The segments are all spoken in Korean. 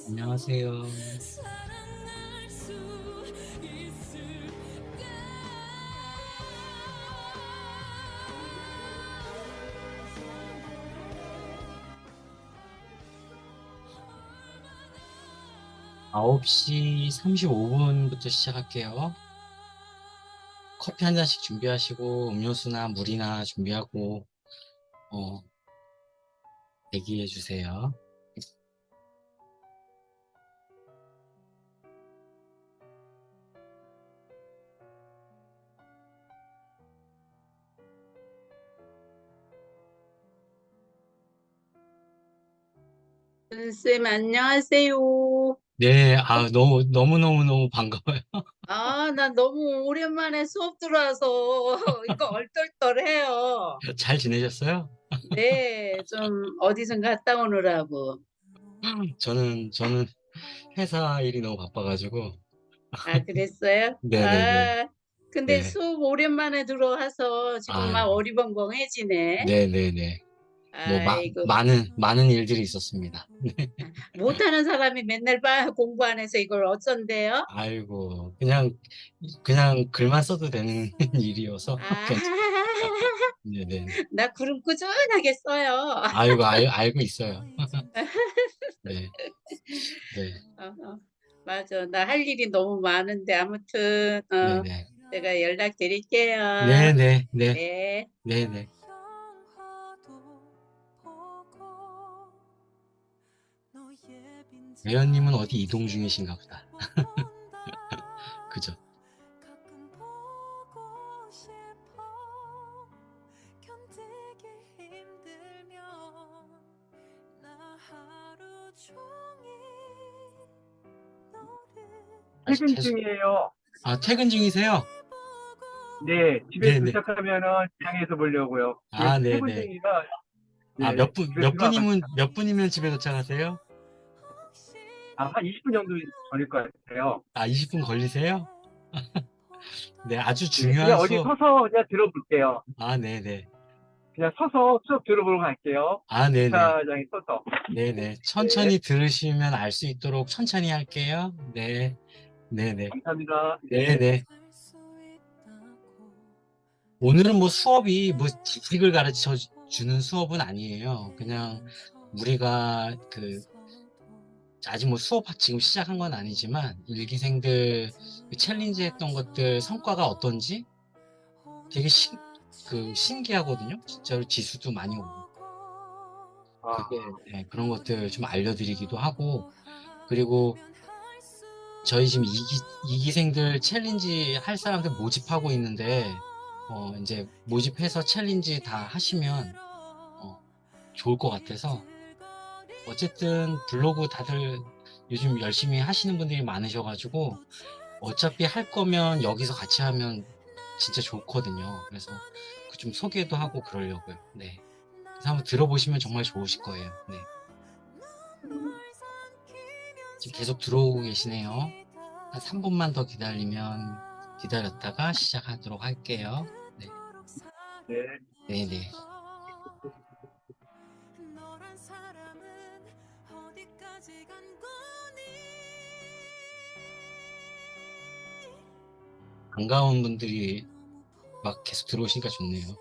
안녕하세요. 9시 35분부터 시작할게요. 커피 한 잔씩 준비하시고, 음료수나 물이나 준비하고, 어, 대기해 주세요. 쌤, 안녕하세요. 네, 너무너무너무 반가워요. 나 너무 오랜만에 수업 들어와서 이거 얼떨떨해요. 잘 지내셨어요? 네, 좀 어디 좀 갔다 오느라고. 저는 회사 일이 너무 바빠가지고, 아, 그랬어요? 네네네. 근데 네. 수업 오랜만에 들어와서 지금 막 아이고, 어리벙벙해지네. 네네네. 아이고, 많은 일들이 있었습니다. 못하는 사람이 맨날 공부 안 해서 이걸 어쩐대요? 아이고, 그냥 글만 써도 되는 일이어서 아, 괜찮습니다. 네네. 나 구름 꾸준하게 써요. 아이고, 알고 있어요. 네, 네, 어, 어. 맞아. 나 할 일이 너무 많은데 아무튼 네네. 제가 연락드릴게요. 네네, 네, 네. 네네. 회원님은 어디 이동 중이신가 보다. 그죠? 아직 퇴근 계속, 중이에요. 퇴근 중이세요? 네, 집에 네네. 도착하면은 지장해서 보려고요. 지금 퇴근 네네. 중이라, 네, 집에 들어가면, 몇 분이면 집에 도착하세요? 한 20분 정도 걸릴 것 같아요. 20분 걸리세요? 네, 아주 네, 중요한 그냥 어디 수업. 서서 그냥 들어볼게요. 네네. 그냥 서서 수업 들어보러 갈게요. 네네. 주차장에 서서. 네네. 네, 천천히 들으시면 알 수 있도록 천천히 할게요. 네, 네네. 감사합니다. 네. 네네. 오늘은 뭐 수업이 뭐 지식을 가르쳐 주는 수업은 아니에요. 그냥 우리가 아직 뭐 수업 지금 시작한 건 아니지만 일기생들 그 챌린지 했던 것들 성과가 어떤지 되게 신기하거든요. 진짜로 지수도 많이 오고. 그게, 아, 네, 그런 것들 좀 알려드리기도 하고, 그리고 저희 지금 이기생들 챌린지 할 사람들 모집하고 있는데, 이제 모집해서 챌린지 다 하시면, 어, 좋을 것 같아서, 어쨌든 블로그 다들 요즘 열심히 하시는 분들이 많으셔가지고, 어차피 할 거면 여기서 같이 하면 진짜 좋거든요. 그래서 그 좀 소개도 하고 그러려고요. 네. 그래서 한번 들어보시면 정말 좋으실 거예요. 네. 지금 계속 들어오고 계시네요. 한 3분만 더 기다렸다가 시작하도록 할게요. 네. 네. 네네. 반가운 분들이 막 계속 들어오시니까 좋네요.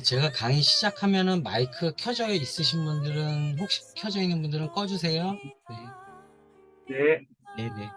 제가 강의 시작하면은 마이크 켜져 있으신 분들은, 혹시 켜져 있는 분들은 꺼주세요. 네. 네. 네네.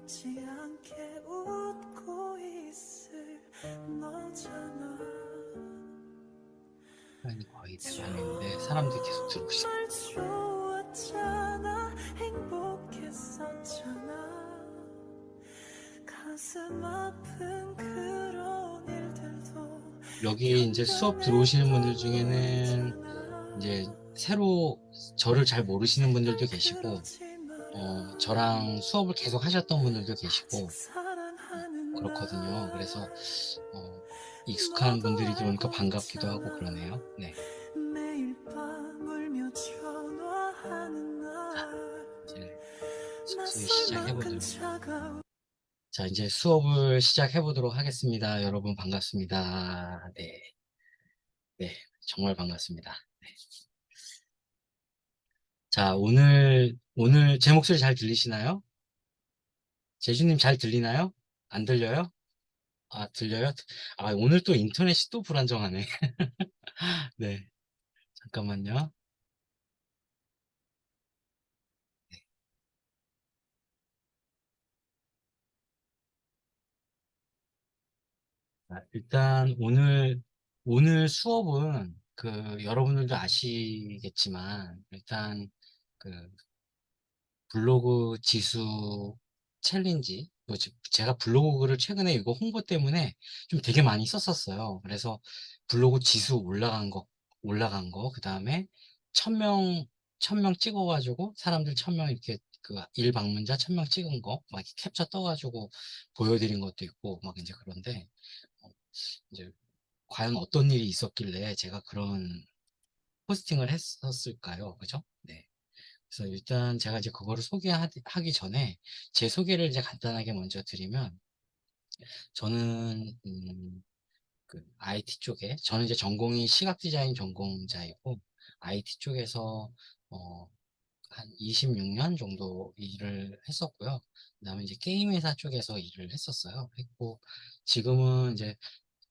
잊지 않게 웃고 있을 너잖아. 시간이 거의 돼가는데 사람들이 계속 들어오시요 정말 좋았잖아. 행복했었잖아. 가슴 아픈 그런 일들도 여기 이제 수업 들어오시는 분들 중에는 이제 새로 저를 잘 모르시는 분들도 계시고, 저랑 수업을 계속 하셨던 분들도 계시고, 그렇거든요. 그래서, 익숙한 분들이 들어오니까 반갑기도 하고 그러네요. 네. 매일 밤 울며 전화하는 자, 날 이제 서서히 시작해보도록. 차가운 자, 이제 수업을 시작해보도록 하겠습니다. 여러분 반갑습니다. 네. 네. 정말 반갑습니다. 네. 자, 오늘 제 목소리 잘 들리시나요? 재주님 잘 들리나요? 안 들려요? 아, 들려요? 아, 오늘 또 인터넷이 또 불안정하네. 네. 잠깐만요. 일단 오늘 수업은 여러분들도 아시겠지만 일단 그 블로그 지수 챌린지 제가 블로그를 최근에 이거 홍보 때문에 좀 되게 많이 썼었어요. 그래서 블로그 지수 올라간 거 그다음에 1000명 찍어가지고 사람들 1000명 이렇게 일 방문자 1000명 찍은 거 막 이렇게 캡처 떠가지고 보여드린 것도 있고 막 이제 그런데 어, 이제 과연 어떤 일이 있었길래 제가 그런 포스팅을 했었을까요? 그죠? 네. 그래서 일단 제가 이제 그거를 소개하기 전에 제 소개를 이제 간단하게 먼저 드리면 저는 IT 쪽에 저는 이제 전공이 시각 디자인 전공자이고 IT 쪽에서 어, 한 26년 정도 일을 했었고요. 그다음에 이제 게임 회사 쪽에서 일을 했었어요. 했고 지금은 이제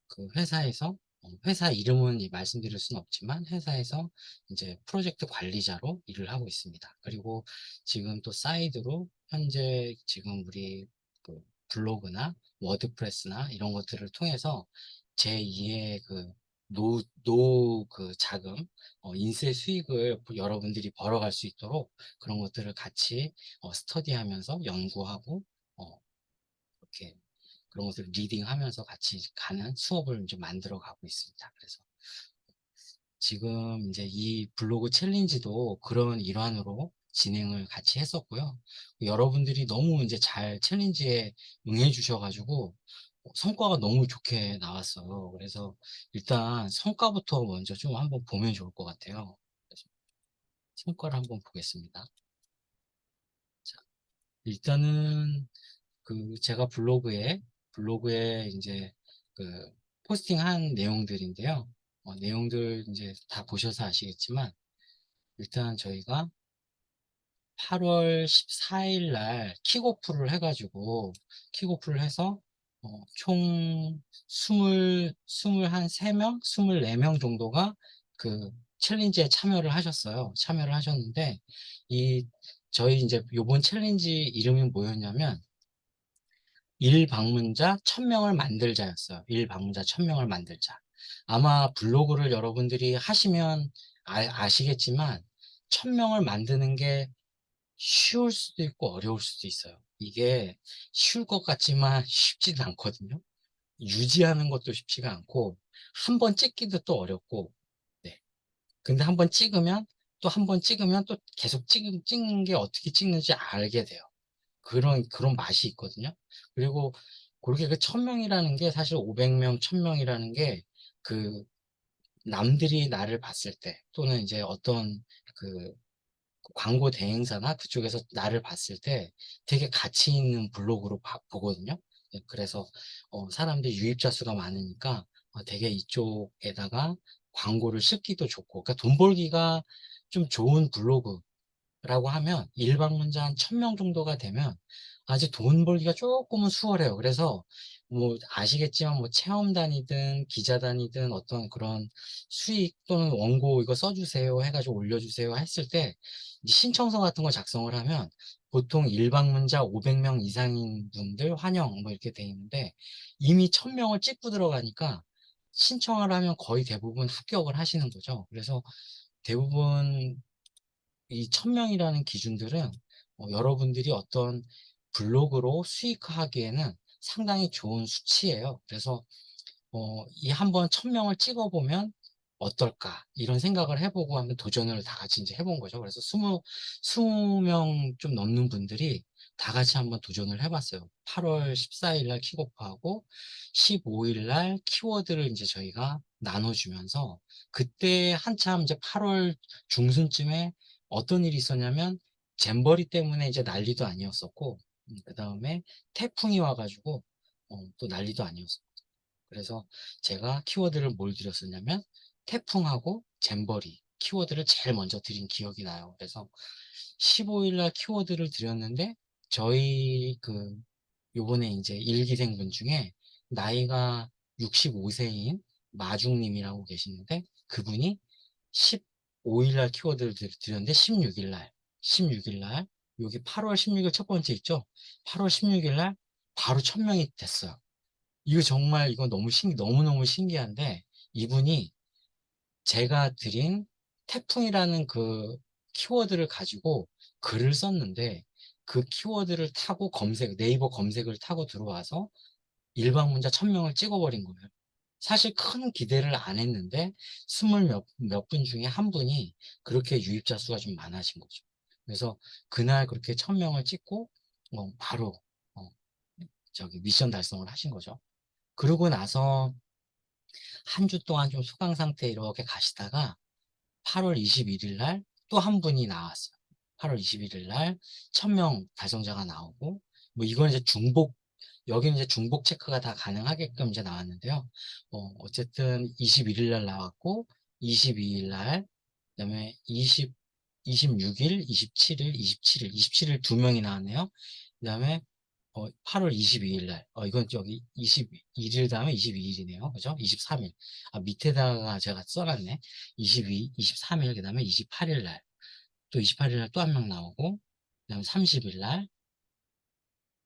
그 회사에서 회사 이름은 말씀드릴 수는 없지만 회사에서 이제 프로젝트 관리자로 일을 하고 있습니다. 그리고 지금 또 사이드로 현재 지금 우리 그 블로그나 워드프레스나 이런 것들을 통해서 제2의 그 자금, 인쇄 수익을 여러분들이 벌어갈 수 있도록 그런 것들을 같이 스터디하면서 연구하고 이렇게 그런 것들을 리딩하면서 같이 가는 수업을 이제 만들어 가고 있습니다. 그래서 지금 이제 이 블로그 챌린지도 그런 일환으로 진행을 같이 했었고요. 여러분들이 너무 이제 잘 챌린지에 응해 주셔가지고 성과가 너무 좋게 나왔어요. 그래서 일단 성과부터 먼저 좀 한번 보면 좋을 것 같아요. 그래서 성과를 한번 보겠습니다. 자, 일단은 제가 블로그에 이제 그 포스팅한 내용들인데요. 내용들 이제 다 보셔서 아시겠지만 일단 저희가 8월 14일 날 킥오프를 해가지고 킥오프를 해서 총 23명, 24명 정도가 그 챌린지에 참여를 하셨어요. 참여를 하셨는데 이 저희 이제 요번 챌린지 이름이 뭐였냐면 일 방문자 1000명을 만들자였어요. 일 방문자 1000명을 만들자. 아마 블로그를 여러분들이 하시면 아시겠지만 1000명을 만드는 게 쉬울 수도 있고 어려울 수도 있어요. 이게 쉬울 것 같지만 쉽지는 않거든요. 유지하는 것도 쉽지가 않고 한 번 찍기도 또 어렵고 네. 근데 한 번 찍으면 또 한 번 찍으면 또 계속 찍는 게 어떻게 찍는지 알게 돼요. 그런 맛이 있거든요. 그리고 그렇게 그 1000명이라는 게 사실 500명, 1000명이라는 게 그 남들이 나를 봤을 때 또는 이제 어떤 그 광고 대행사나 그쪽에서 나를 봤을 때 되게 가치 있는 블로그로 보거든요. 네, 그래서 사람들이 유입자 수가 많으니까 되게 이쪽에다가 광고를 싣기도 좋고 그러니까 돈 벌기가 좀 좋은 블로그 라고 하면 일방문자 한 1000명 정도가 되면 아직 돈 벌기가 조금은 수월해요. 그래서 뭐 아시겠지만 뭐 체험단이든 기자단이든 어떤 그런 수익 또는 원고 이거 써주세요 해가지고 올려주세요 했을 때 이 신청서 같은 거 작성을 하면 보통 일방문자 500명 이상인 분들 환영 뭐 이렇게 돼 있는데 이미 1000명을 찍고 들어가니까 신청을 하면 거의 대부분 합격을 하시는 거죠. 그래서 대부분 이 1000명이라는 기준들은 여러분들이 어떤 블로그로 수익화하기에는 상당히 좋은 수치예요. 그래서 이 한번 1000명을 찍어보면 어떨까 이런 생각을 해보고 한번 도전을 다 같이 이제 해본 거죠. 그래서 20명 좀 넘는 분들이 다 같이 한번 도전을 해봤어요. 8월 14일 날 킥오프하고 15일 날 키워드를 이제 저희가 나눠주면서 그때 한참 이제 8월 중순쯤에 어떤 일이 있었냐면 잼버리 때문에 이제 난리도 아니었었고 그 다음에 태풍이 와가지고 또 난리도 아니었어요. 그래서 제가 키워드를 뭘 드렸었냐면 태풍하고 잼버리 키워드를 제일 먼저 드린 기억이 나요. 그래서 15일 날 키워드를 드렸는데 저희 그 요번에 이제 일기생분 중에 나이가 65세인 마중님이라고 계시는데 그분이 15일 날 키워드를 드렸는데 16일 날 여기 8월 16일 첫 번째 있죠? 8월 16일 날 바로 1000명이 됐어요. 이거 정말 이거 너무너무 신기한데 이분이 제가 드린 태풍이라는 그 키워드를 가지고 글을 썼는데 그 키워드를 타고 네이버 검색을 타고 들어와서 일반 문자 1000명을 찍어버린 거예요. 사실 큰 기대를 안 했는데 몇 분 중에 한 분이 그렇게 유입자 수가 좀 많아진 거죠. 그래서 그날 그렇게 1000명을 찍고 바로 어, 저기 미션 달성을 하신 거죠. 그러고 나서 한 주 동안 좀 소강 상태 이렇게 가시다가 8월 21일 날 또 한 분이 나왔어요. 8월 21일 날 1000명 달성자가 나오고 뭐 이건 이제 여기는 이제 중복 체크가 다 가능하게끔 이제 나왔는데요. 어쨌든 21일 날 나왔고 22일 날 그다음에 26일, 27일 두 명이 나왔네요. 그다음에 8월 22일 날, 이건 저기 21일 다음에 22일이네요. 그죠? 23일. 아, 밑에다가 제가 써놨네. 23일, 그 다음에 28일 날. 또 28일 날 또 한 명 나오고, 그 다음에 30일 날.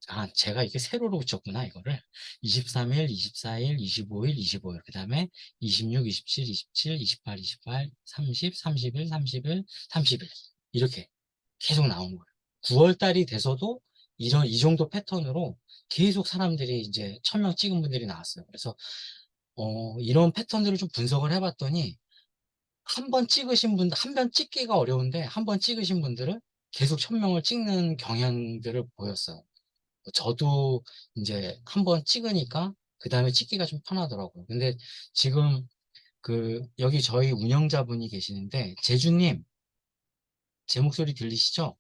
아, 제가 이게 세로로 붙였구나, 이거를. 23일, 24일, 25일, 25일. 그 다음에 26, 27, 27, 28, 28, 30, 31, 31, 30일. 이렇게 계속 나온 거예요. 9월 달이 돼서도 이 정도 패턴으로 계속 사람들이 이제 1000명 찍은 분들이 나왔어요. 그래서, 이런 패턴들을 좀 분석을 해봤더니, 한 번 찍기가 어려운데, 한 번 찍으신 분들은 계속 1000명을 찍는 경향들을 보였어요. 저도 이제 한 번 찍으니까, 그 다음에 찍기가 좀 편하더라고요. 근데 지금 여기 저희 운영자분이 계시는데, 제주님, 제 목소리 들리시죠?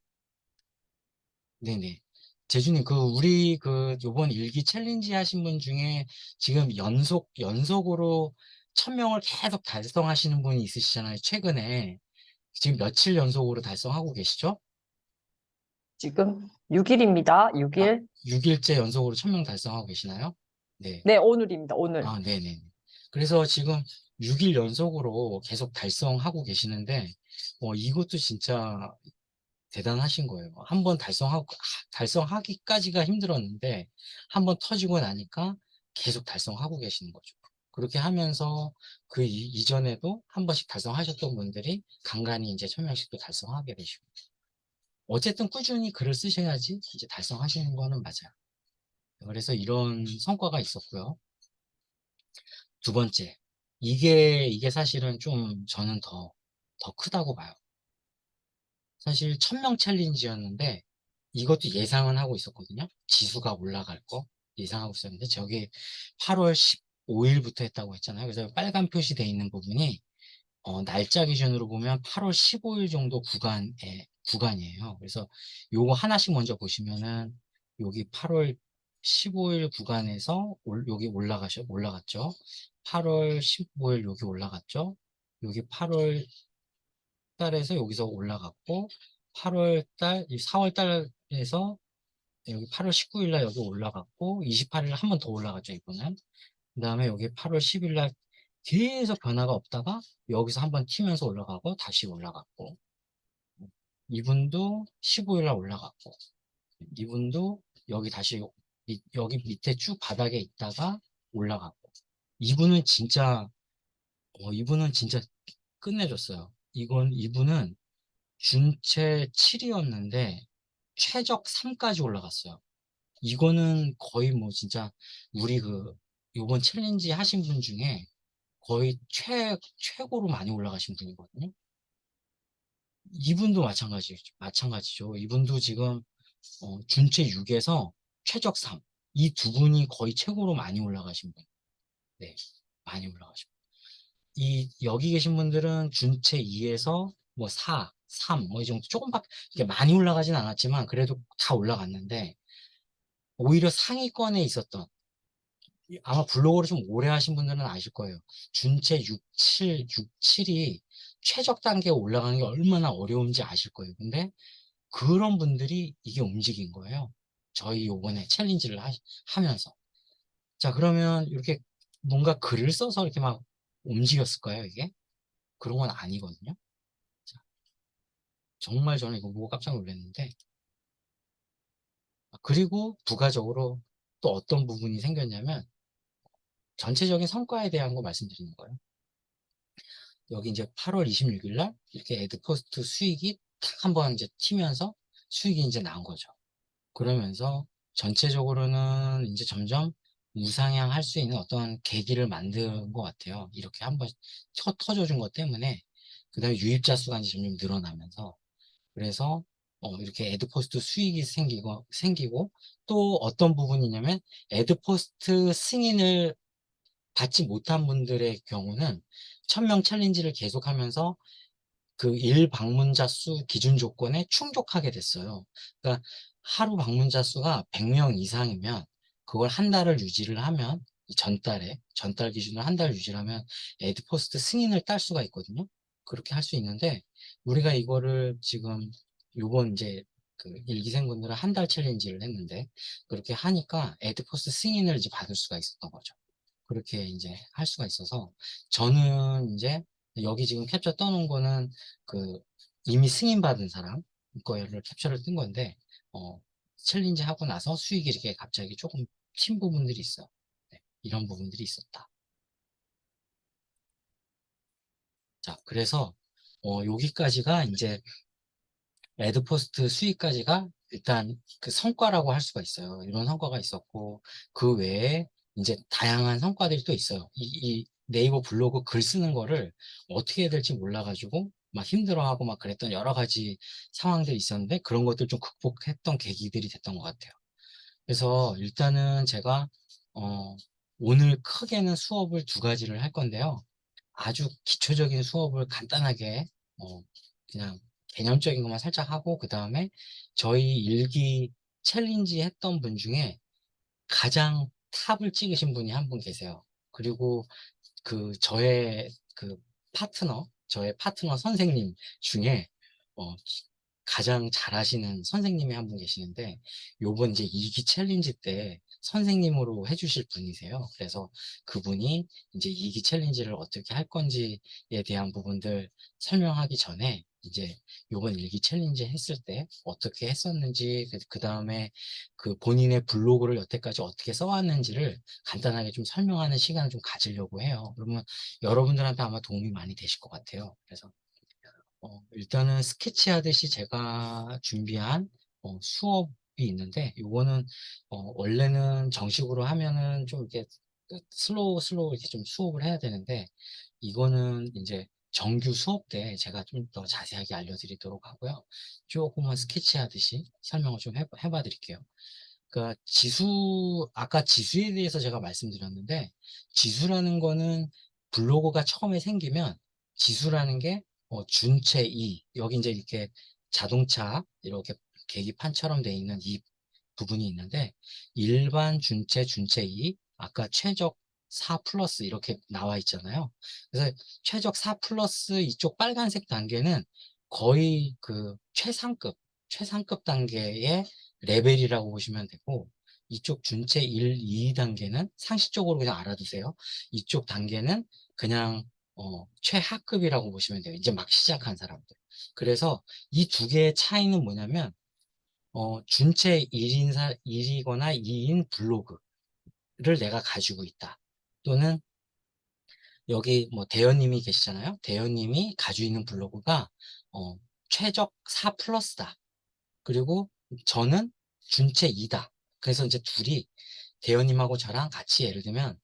네네. 제주님, 우리 요번 일기 챌린지 하신 분 중에 지금 연속으로 1000명을 계속 달성하시는 분이 있으시잖아요. 최근에. 지금 며칠 연속으로 달성하고 계시죠? 지금 6일입니다. 아, 6일. 6일째 연속으로 1000명 달성하고 계시나요? 네. 네, 오늘입니다. 오늘. 아, 네네. 그래서 지금 6일 연속으로 계속 달성하고 계시는데, 이것도 진짜 대단하신 거예요. 한 번 달성하기까지가 힘들었는데, 한 번 터지고 나니까 계속 달성하고 계시는 거죠. 그렇게 하면서 이전에도 한 번씩 달성하셨던 분들이 간간히 이제 1000명씩도 달성하게 되시고. 어쨌든 꾸준히 글을 쓰셔야지 이제 달성하시는 거는 맞아요. 그래서 이런 성과가 있었고요. 두 번째, 이게 사실은 좀 저는 더 크다고 봐요. 사실 1000명 챌린지였는데 이것도 예상은 하고 있었거든요. 지수가 올라갈 거 예상하고 있었는데 저게 8월 15일부터 했다고 했잖아요. 그래서 빨간 표시되어 있는 부분이 날짜 기준으로 보면 8월 15일 정도 구간이에요. 그래서 요거 하나씩 먼저 보시면은 여기 8월 15일 구간에서 여기 올라갔죠. 8월 15일 여기 올라갔죠. 여기 8월 달에서 여기서 올라갔고 4월 달에서 여기 8월 19일 날 여기 올라갔고 28일 날 한 번 더 올라갔죠, 이분은. 그다음에 여기 8월 10일 날 계속 변화가 없다가 여기서 한번 튀면서 올라가고 다시 올라갔고, 이분도 15일 날 올라갔고, 이분도 여기 다시 여기 밑에 쭉 바닥에 있다가 올라갔고, 이분은 진짜 이분은 진짜 끝내줬어요. 이분은 준체 7이었는데 최적 3까지 올라갔어요. 이거는 거의 뭐 진짜 우리 요번 챌린지 하신 분 중에 거의 최고로 많이 올라가신 분이거든요. 이분도 마찬가지죠. 이분도 지금 준체 6에서 최적 3. 이 두 분이 거의 최고로 많이 올라가신 분. 네, 많이 올라가신 분. 여기 계신 분들은 준체 2에서 뭐 4, 3, 뭐 이 정도 조금밖에 이렇게 많이 올라가진 않았지만 그래도 다 올라갔는데, 오히려 상위권에 있었던, 아마 블로그를 좀 오래 하신 분들은 아실 거예요. 준체 6, 7, 6, 7이 최적 단계에 올라가는 게 얼마나 어려운지 아실 거예요. 근데 그런 분들이 이게 움직인 거예요. 저희 요번에 챌린지를 하면서. 자, 그러면 이렇게 뭔가 글을 써서 이렇게 막 움직였을까요, 이게? 그런 건 아니거든요. 자, 정말 저는 이거 보고 깜짝 놀랐는데, 그리고 부가적으로 또 어떤 부분이 생겼냐면, 전체적인 성과에 대한 거 말씀드리는 거예요. 여기 이제 8월 26일 날 이렇게 애드포스트 수익이 탁 한번 이제 튀면서 수익이 이제 나온 거죠. 그러면서 전체적으로는 이제 점점 우상향할 수 있는 어떤 계기를 만든 것 같아요. 이렇게 한번 터져준 것 때문에. 그 다음에 유입자 수가 이제 점점 늘어나면서, 그래서 이렇게 애드포스트 수익이 생기고 또 어떤 부분이냐면, 애드포스트 승인을 받지 못한 분들의 경우는 1000명 챌린지를 계속하면서 그 일 방문자 수 기준 조건에 충족하게 됐어요. 그러니까 하루 방문자 수가 100명 이상이면, 그걸 한 달을 유지를 하면, 전달 기준으로 한 달 유지를 하면 애드포스트 승인을 딸 수가 있거든요. 그렇게 할 수 있는데, 우리가 이거를 지금 요번 이제 그 일기생분들은 한 달 챌린지를 했는데, 그렇게 하니까 애드포스트 승인을 이제 받을 수가 있었던 거죠. 그렇게 이제 할 수가 있어서, 저는 이제 여기 지금 캡처 떠놓은 거는 그 이미 승인받은 사람 거를 캡처를 뜬 건데, 챌린지 하고 나서 수익이 이렇게 갑자기 조금 튄 부분들이 있어요. 네, 이런 부분들이 있었다. 자, 그래서 여기까지가 이제 애드포스트 수익까지가 일단 그 성과라고 할 수가 있어요. 이런 성과가 있었고, 그 외에 이제 다양한 성과들이 또 있어요. 이 네이버 블로그 글 쓰는 거를 어떻게 해야 될지 몰라가지고 막 힘들어하고 막 그랬던 여러 가지 상황들이 있었는데, 그런 것들 좀 극복했던 계기들이 됐던 것 같아요. 그래서 일단은 제가 오늘 크게는 수업을 두 가지를 할 건데요. 아주 기초적인 수업을 간단하게 그냥 개념적인 것만 살짝 하고, 그 다음에 저희 일기 챌린지 했던 분 중에 가장 탑을 찍으신 분이 한 분 계세요. 그리고 저의 파트너 선생님 중에 어, 가장 잘하시는 선생님이 한 분 계시는데, 요번 이제 일기 챌린지 때 선생님으로 해주실 분이세요. 그래서 그분이 이제 일기 챌린지를 어떻게 할 건지에 대한 부분들 설명하기 전에, 이제 요번 일기 챌린지 했을 때 어떻게 했었는지, 그 다음에 그 본인의 블로그를 여태까지 어떻게 써왔는지를 간단하게 좀 설명하는 시간을 좀 가지려고 해요. 그러면 여러분들한테 아마 도움이 많이 되실 것 같아요. 그래서 일단은 스케치 하듯이 제가 준비한 수업이 있는데, 요거는 원래는 정식으로 하면은 좀 이렇게 슬로우 이렇게 좀 수업을 해야 되는데, 이거는 이제 정규 수업 때 제가 좀 더 자세하게 알려드리도록 하고요. 조금만 스케치 하듯이 설명을 좀 해봐 드릴게요. 그러니까 아까 지수에 대해서 제가 말씀드렸는데, 지수라는 거는 블로그가 처음에 생기면 지수라는 게 준체 2, 여기 이제 이렇게 자동차 이렇게 계기판처럼 돼 있는 이 부분이 있는데, 일반 준체 2, 아까 최적 4 플러스 이렇게 나와 있잖아요. 그래서 최적 4 플러스 이쪽 빨간색 단계는 거의 그 최상급 단계의 레벨이라고 보시면 되고, 이쪽 준체 1, 2단계는 상식적으로 그냥 알아두세요. 이쪽 단계는 그냥 최하급이라고 보시면 돼요. 이제 막 시작한 사람들. 그래서 이 두 개의 차이는 뭐냐면 준체 1이거나 2인 블로그를 내가 가지고 있다. 또는 여기 뭐 대현님이 계시잖아요. 대현님이 가지고 있는 블로그가 최적 4 플러스다. 그리고 저는 준체 2다. 그래서 이제 둘이 대현님하고 저랑 같이 예를 들면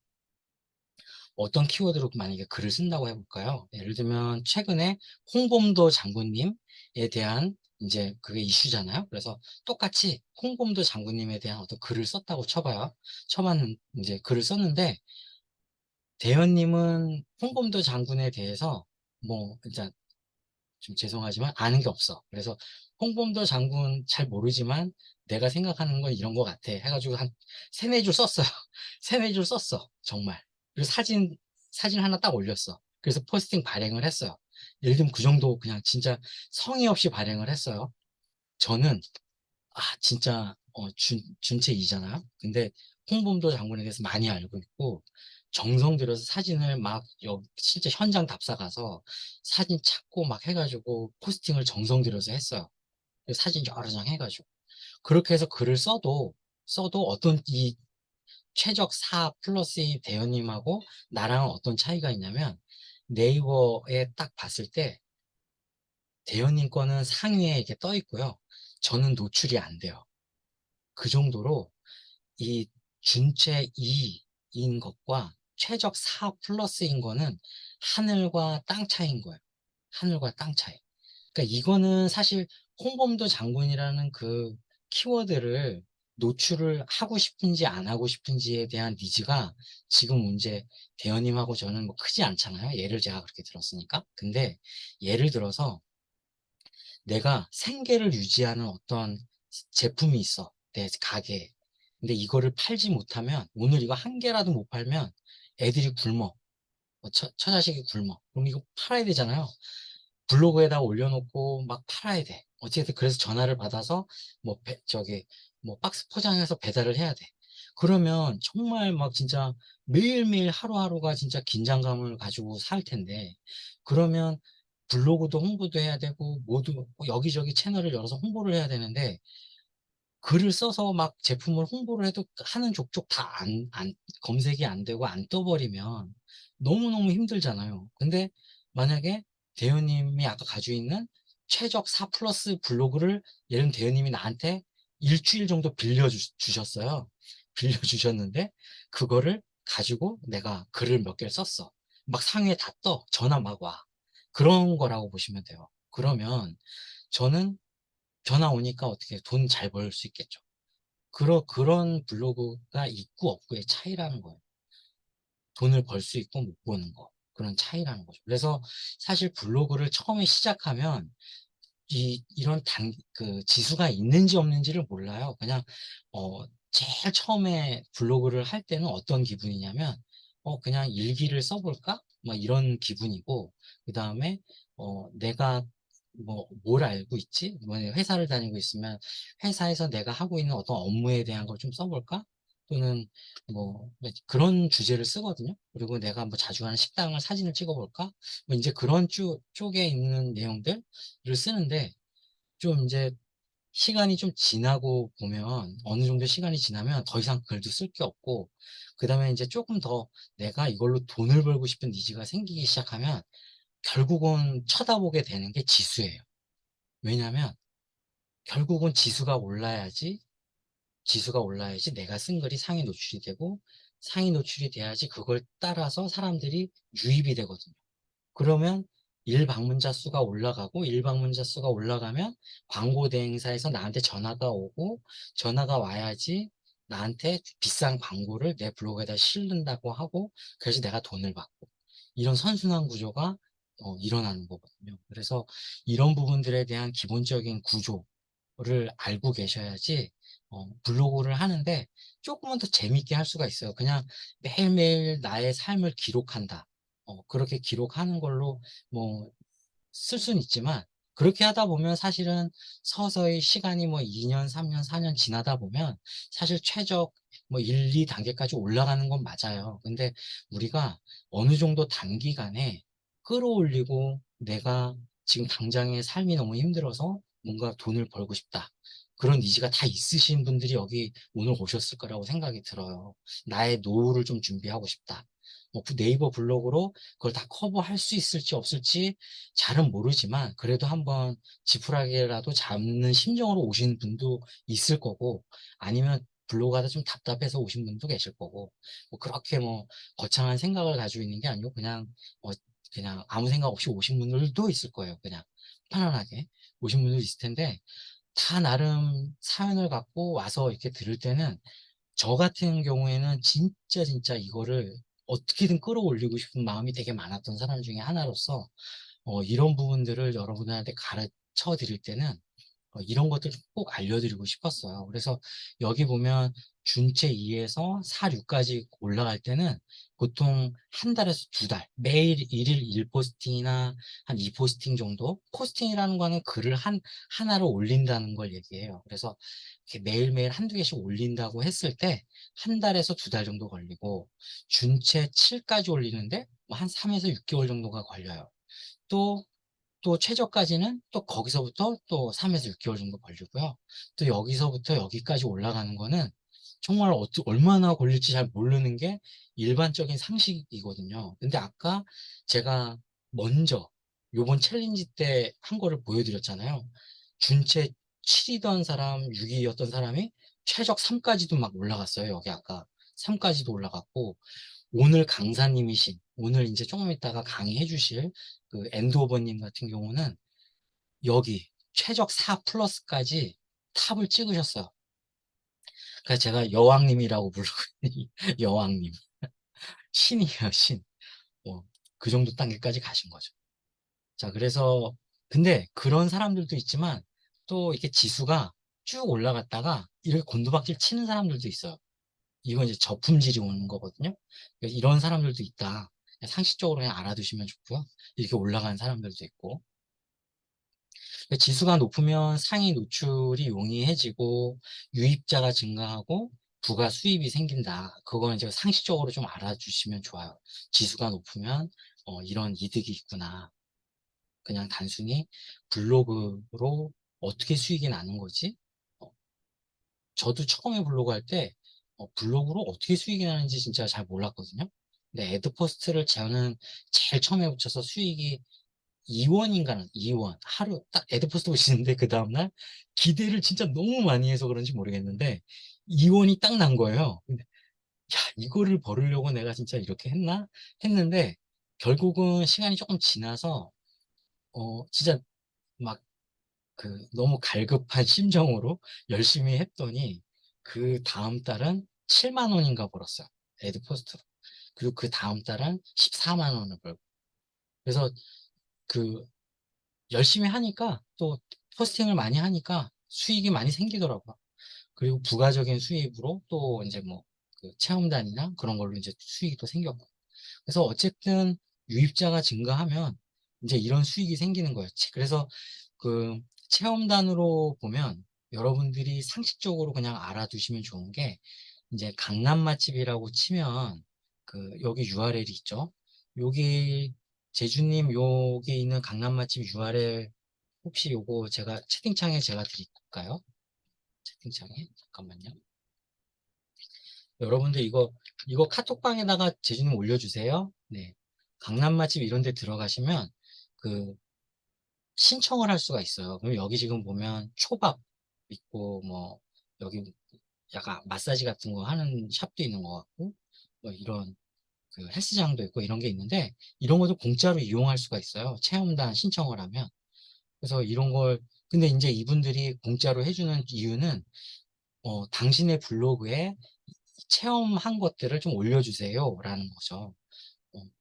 어떤 키워드로 만약에 글을 쓴다고 해볼까요? 예를 들면 최근에 홍범도 장군님에 대한 이제 그게 이슈잖아요. 그래서 똑같이 홍범도 장군님에 대한 어떤 글을 썼다고 쳐봐요. 처음에는 이제 글을 썼는데 대현님은 홍범도 장군에 대해서 뭐 진짜 좀 죄송하지만 아는 게 없어. 그래서 홍범도 장군 잘 모르지만 내가 생각하는 건 이런 거 같아. 해가지고 한 세네 줄 썼어요. 세네 줄 썼어. 정말. 그리고 사진 하나 딱 올렸어. 그래서 포스팅 발행을 했어요. 예를 들면 그 정도 그냥 진짜 성의 없이 발행을 했어요. 저는 진짜 준체 2잖아요. 근데 홍범도 장군에 대해서 많이 알고 있고 정성 들여서 사진을 막 실제 현장 답사 가서 사진 찾고 막 해가지고 포스팅을 정성 들여서 했어요. 그래서 사진 여러 장 해가지고 그렇게 해서 글을 써도 어떤 이 최적 4 플러스 이 대현님하고 나랑은 어떤 차이가 있냐면 네이버에 딱 봤을 때 대현님 거는 상위에 이렇게 떠 있고요. 저는 노출이 안 돼요. 그 정도로 이 준체 2인 것과 최적 4 플러스인 거는 하늘과 땅 차이인 거예요. 하늘과 땅 차이. 그러니까 이거는 사실 홍범도 장군이라는 그 키워드를 노출을 하고 싶은지 안 하고 싶은지에 대한 니즈가 지금 문제 대현님하고 저는 뭐 크지 않잖아요. 예를 제가 그렇게 들었으니까. 근데 예를 들어서 내가 생계를 유지하는 어떤 제품이 있어. 내 가게에. 근데 이거를 팔지 못하면 오늘 이거 한 개라도 못 팔면 애들이 굶어. 처자식이 굶어. 그럼 이거 팔아야 되잖아요. 블로그에다 올려놓고 막 팔아야 돼. 어쨌든 그래서 전화를 받아서 뭐 뭐 박스 포장해서 배달을 해야 돼. 그러면 정말 막 진짜 매일매일 하루하루가 진짜 긴장감을 가지고 살 텐데 그러면 블로그도 홍보도 해야 되고 모두 여기저기 채널을 열어서 홍보를 해야 되는데 글을 써서 막 제품을 홍보를 해도 하는 족족 다 검색이 안 되고 안 떠버리면 너무너무 힘들잖아요. 근데 만약에 대현님이 아까 가지고 있는 최적 4 플러스 블로그를 예를 들면 대현님이 나한테 일주일 정도 빌려주셨어요. 빌려주셨는데 그거를 가지고 내가 글을 몇 개를 썼어. 막 상위에 다 떠. 전화 막 와. 그런 거라고 보시면 돼요. 그러면 저는 전화 오니까 어떻게 돈 잘 벌 수 있겠죠. 그런 블로그가 있고 없고의 차이라는 거예요. 돈을 벌 수 있고 못 버는 거. 그런 차이라는 거죠. 그래서 사실 블로그를 처음에 시작하면 이런 지수가 있는지 없는지를 몰라요. 그냥, 제일 처음에 블로그를 할 때는 어떤 기분이냐면, 그냥 일기를 써볼까? 막 이런 기분이고, 그 다음에, 내가 뭘 알고 있지? 만약에 회사를 다니고 있으면 회사에서 내가 하고 있는 어떤 업무에 대한 걸 좀 써볼까? 또는 그런 주제를 쓰거든요. 그리고 내가 뭐 자주 가는 식당을 사진을 찍어볼까? 뭐 이제 그런 쪽에 있는 내용들을 쓰는데 좀 이제 시간이 좀 지나고 보면 어느 정도 시간이 지나면 더 이상 글도 쓸 게 없고 그 다음에 이제 조금 더 내가 이걸로 돈을 벌고 싶은 니즈가 생기기 시작하면 결국은 쳐다보게 되는 게 지수예요. 왜냐하면 결국은 지수가 올라야지 내가 쓴 글이 상위 노출이 되고 상위 노출이 돼야지 그걸 따라서 사람들이 유입이 되거든요. 그러면 일방문자 수가 올라가고 일방문자 수가 올라가면 광고 대행사에서 나한테 전화가 오고 전화가 와야지 나한테 비싼 광고를 내 블로그에다 실른다고 하고 그래서 내가 돈을 받고 이런 선순환 구조가 일어나는 거거든요. 그래서 이런 부분들에 대한 기본적인 구조를 알고 계셔야지 블로그를 하는데 조금은 더 재밌게 할 수가 있어요. 그냥 매일매일 나의 삶을 기록한다. 그렇게 기록하는 걸로 뭐 쓸 수는 있지만 그렇게 하다 보면 사실은 서서히 시간이 뭐 2년, 3년, 4년 지나다 보면 사실 최적 뭐 1, 2단계까지 올라가는 건 맞아요. 근데 우리가 어느 정도 단기간에 끌어올리고 내가 지금 당장의 삶이 너무 힘들어서 뭔가 돈을 벌고 싶다. 그런 니즈가 다 있으신 분들이 여기 오늘 오셨을 거라고 생각이 들어요. 나의 노후를 좀 준비하고 싶다. 뭐 네이버 블로그로 그걸 다 커버할 수 있을지 없을지 잘은 모르지만 그래도 한번 지푸라기라도 잡는 심정으로 오신 분도 있을 거고 아니면 블로그 하다 좀 답답해서 오신 분도 계실 거고 뭐 그렇게 뭐 거창한 생각을 가지고 있는 게 아니고 그냥 그냥 아무 생각 없이 오신 분들도 있을 거예요. 그냥 편안하게 오신 분도 있을 텐데 다 나름 사연을 갖고 와서 이렇게 들을 때는 저 같은 경우에는 진짜 이거를 어떻게든 끌어올리고 싶은 마음이 되게 많았던 사람 중에 하나로서 이런 부분들을 여러분들한테 가르쳐 드릴 때는 이런 것들 꼭 알려드리고 싶었어요. 그래서 여기 보면 준체 2에서 4, 6까지 올라갈 때는 보통 한 달에서 두 달, 매일 1일 1포스팅이나 한 2포스팅 정도? 포스팅이라는 거는 글을 하나를 올린다는 걸 얘기해요. 그래서 이렇게 매일매일 한두 개씩 올린다고 했을 때 한 달에서 두 달 정도 걸리고 준체 7까지 올리는데 뭐한 3에서 6개월 정도가 걸려요. 또 최저까지는 또 거기서부터 또 3에서 6개월 정도 걸리고요. 또 여기서부터 여기까지 올라가는 거는 정말 얼마나 걸릴지 잘 모르는 게 일반적인 상식이거든요. 근데 아까 제가 먼저 요번 챌린지 때 한 거를 보여드렸잖아요. 준체 7이던 사람, 6이었던 사람이 최적 3까지도 막 올라갔어요. 여기 아까 3까지도 올라갔고 오늘 강사님이신 오늘 이제 조금 있다가 강의해 주실 그 엔드오버님 같은 경우는 여기 최적 4 플러스까지 탑을 찍으셨어요. 그래서 제가 여왕님이라고 부르고 여왕님 신이에요 신. 그 정도 단계까지 가신 거죠. 자 그래서 근데 그런 사람들도 있지만 또 이렇게 지수가 쭉 올라갔다가 이렇게 곤두박질 치는 사람들도 있어요. 이건 이제 저품질이 오는 거거든요. 그래서 이런 사람들도 있다. 그냥 상식적으로 그냥 알아두시면 좋고요. 이렇게 올라가는 사람들도 있고. 지수가 높으면 상위 노출이 용이해지고 유입자가 증가하고 부가 수입이 생긴다. 그거는 이제 상식적으로 좀 알아주시면 좋아요. 지수가 높으면 이런 이득이 있구나. 그냥 단순히 블로그로 어떻게 수익이 나는 거지? 저도 처음에 블로그 할 때 블로그로 어떻게 수익이 나는지 진짜 잘 몰랐거든요. 근데 애드포스트를 저는 제일 처음에 붙여서 수익이 2원인가는 2원 하루 딱 애드포스트 보시는데 그 다음날 기대를 진짜 너무 많이 해서 그런지 모르겠는데 2원이 딱 난 거예요. 근데 야 이거를 벌으려고 내가 진짜 이렇게 했나 했는데 결국은 시간이 조금 지나서 진짜 막 너무 갈급한 심정으로 열심히 했더니 그 다음 달은 7만 원인가 벌었어요. 애드포스트로. 그리고 그 다음 달은 14만 원을 벌고. 그래서 그 열심히 하니까 또 포스팅을 많이 하니까 수익이 많이 생기더라고요. 그리고 부가적인 수입으로 또 이제 뭐 그 체험단이나 그런 걸로 이제 수익이 또 생겼고. 그래서 어쨌든 유입자가 증가하면 이제 이런 수익이 생기는 거예요. 그래서 그 체험단으로 보면 여러분들이 상식적으로 그냥 알아두시면 좋은 게 이제 강남 맛집이라고 치면 여기 URL이 있죠. 여기 제주님 여기 있는 강남 맛집 URL 혹시 요거 제가 채팅창에 제가 드릴까요? 채팅창에 잠깐만요. 여러분들 이거 카톡방에다가 제주님 올려주세요. 네, 강남 맛집 이런 데 들어가시면 그 신청을 할 수가 있어요. 그럼 여기 지금 보면 초밥 있고 뭐 여기 약간 마사지 같은 거 하는 샵도 있는 것 같고 뭐 이런 그 헬스장도 있고 이런 게 있는데 이런 것도 공짜로 이용할 수가 있어요. 체험단 신청을 하면. 그래서 이런 걸 근데 이제 이분들이 공짜로 해주는 이유는 당신의 블로그에 체험한 것들을 좀 올려주세요 라는 거죠.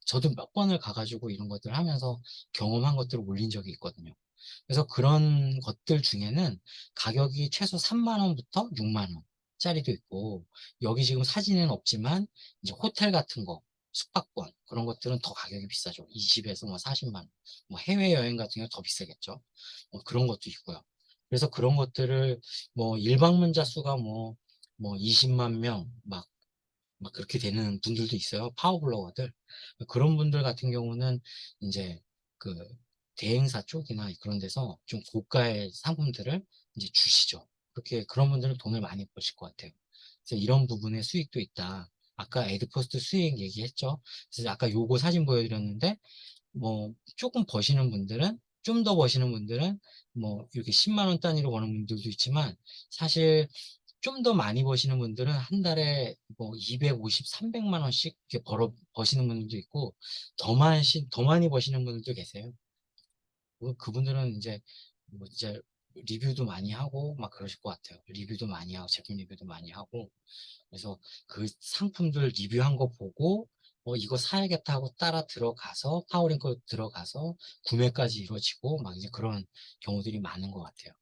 저도 몇 번을 가가지고 이런 것들 하면서 경험한 것들을 올린 적이 있거든요. 그래서 그런 것들 중에는 가격이 최소 3만 원부터 6만 원 짜리도 있고 여기 지금 사진은 없지만 이제 호텔 같은 거 숙박권 그런 것들은 더 가격이 비싸죠. 20에서 뭐 40만 원. 뭐 해외여행 같은 경우 더 비싸겠죠. 뭐 그런 것도 있고요. 그래서 그런 것들을 뭐 일방문자 수가 뭐 20만 명 막 그렇게 되는 분들도 있어요. 파워블로거들. 그런 분들 같은 경우는 이제 그 대행사 쪽이나 그런 데서 좀 고가의 상품들을 이제 주시죠. 그렇게 그런 분들은 돈을 많이 버실 것 같아요. 그래서 이런 부분에 수익도 있다. 아까 에드포스트 수익 얘기했죠. 그래서 아까 요거 사진 보여드렸는데 뭐 조금 버시는 분들은 좀 더 버시는 분들은 뭐 이렇게 10만 원 단위로 버는 분들도 있지만 사실 좀 더 많이 버시는 분들은 한 달에 뭐 250, 300만 원씩 이렇게 버시는 분들도 있고 더 많이 버시는 분들도 계세요. 그분들은 이제 뭐 이제 리뷰도 많이 하고 막 그러실 것 같아요. 리뷰도 많이 하고 제품 리뷰도 많이 하고 그래서 그 상품들 리뷰한 거 보고 이거 사야겠다 하고 따라 들어가서 파워링크 들어가서 구매까지 이루어지고 막 이제 그런 경우들이 많은 것 같아요.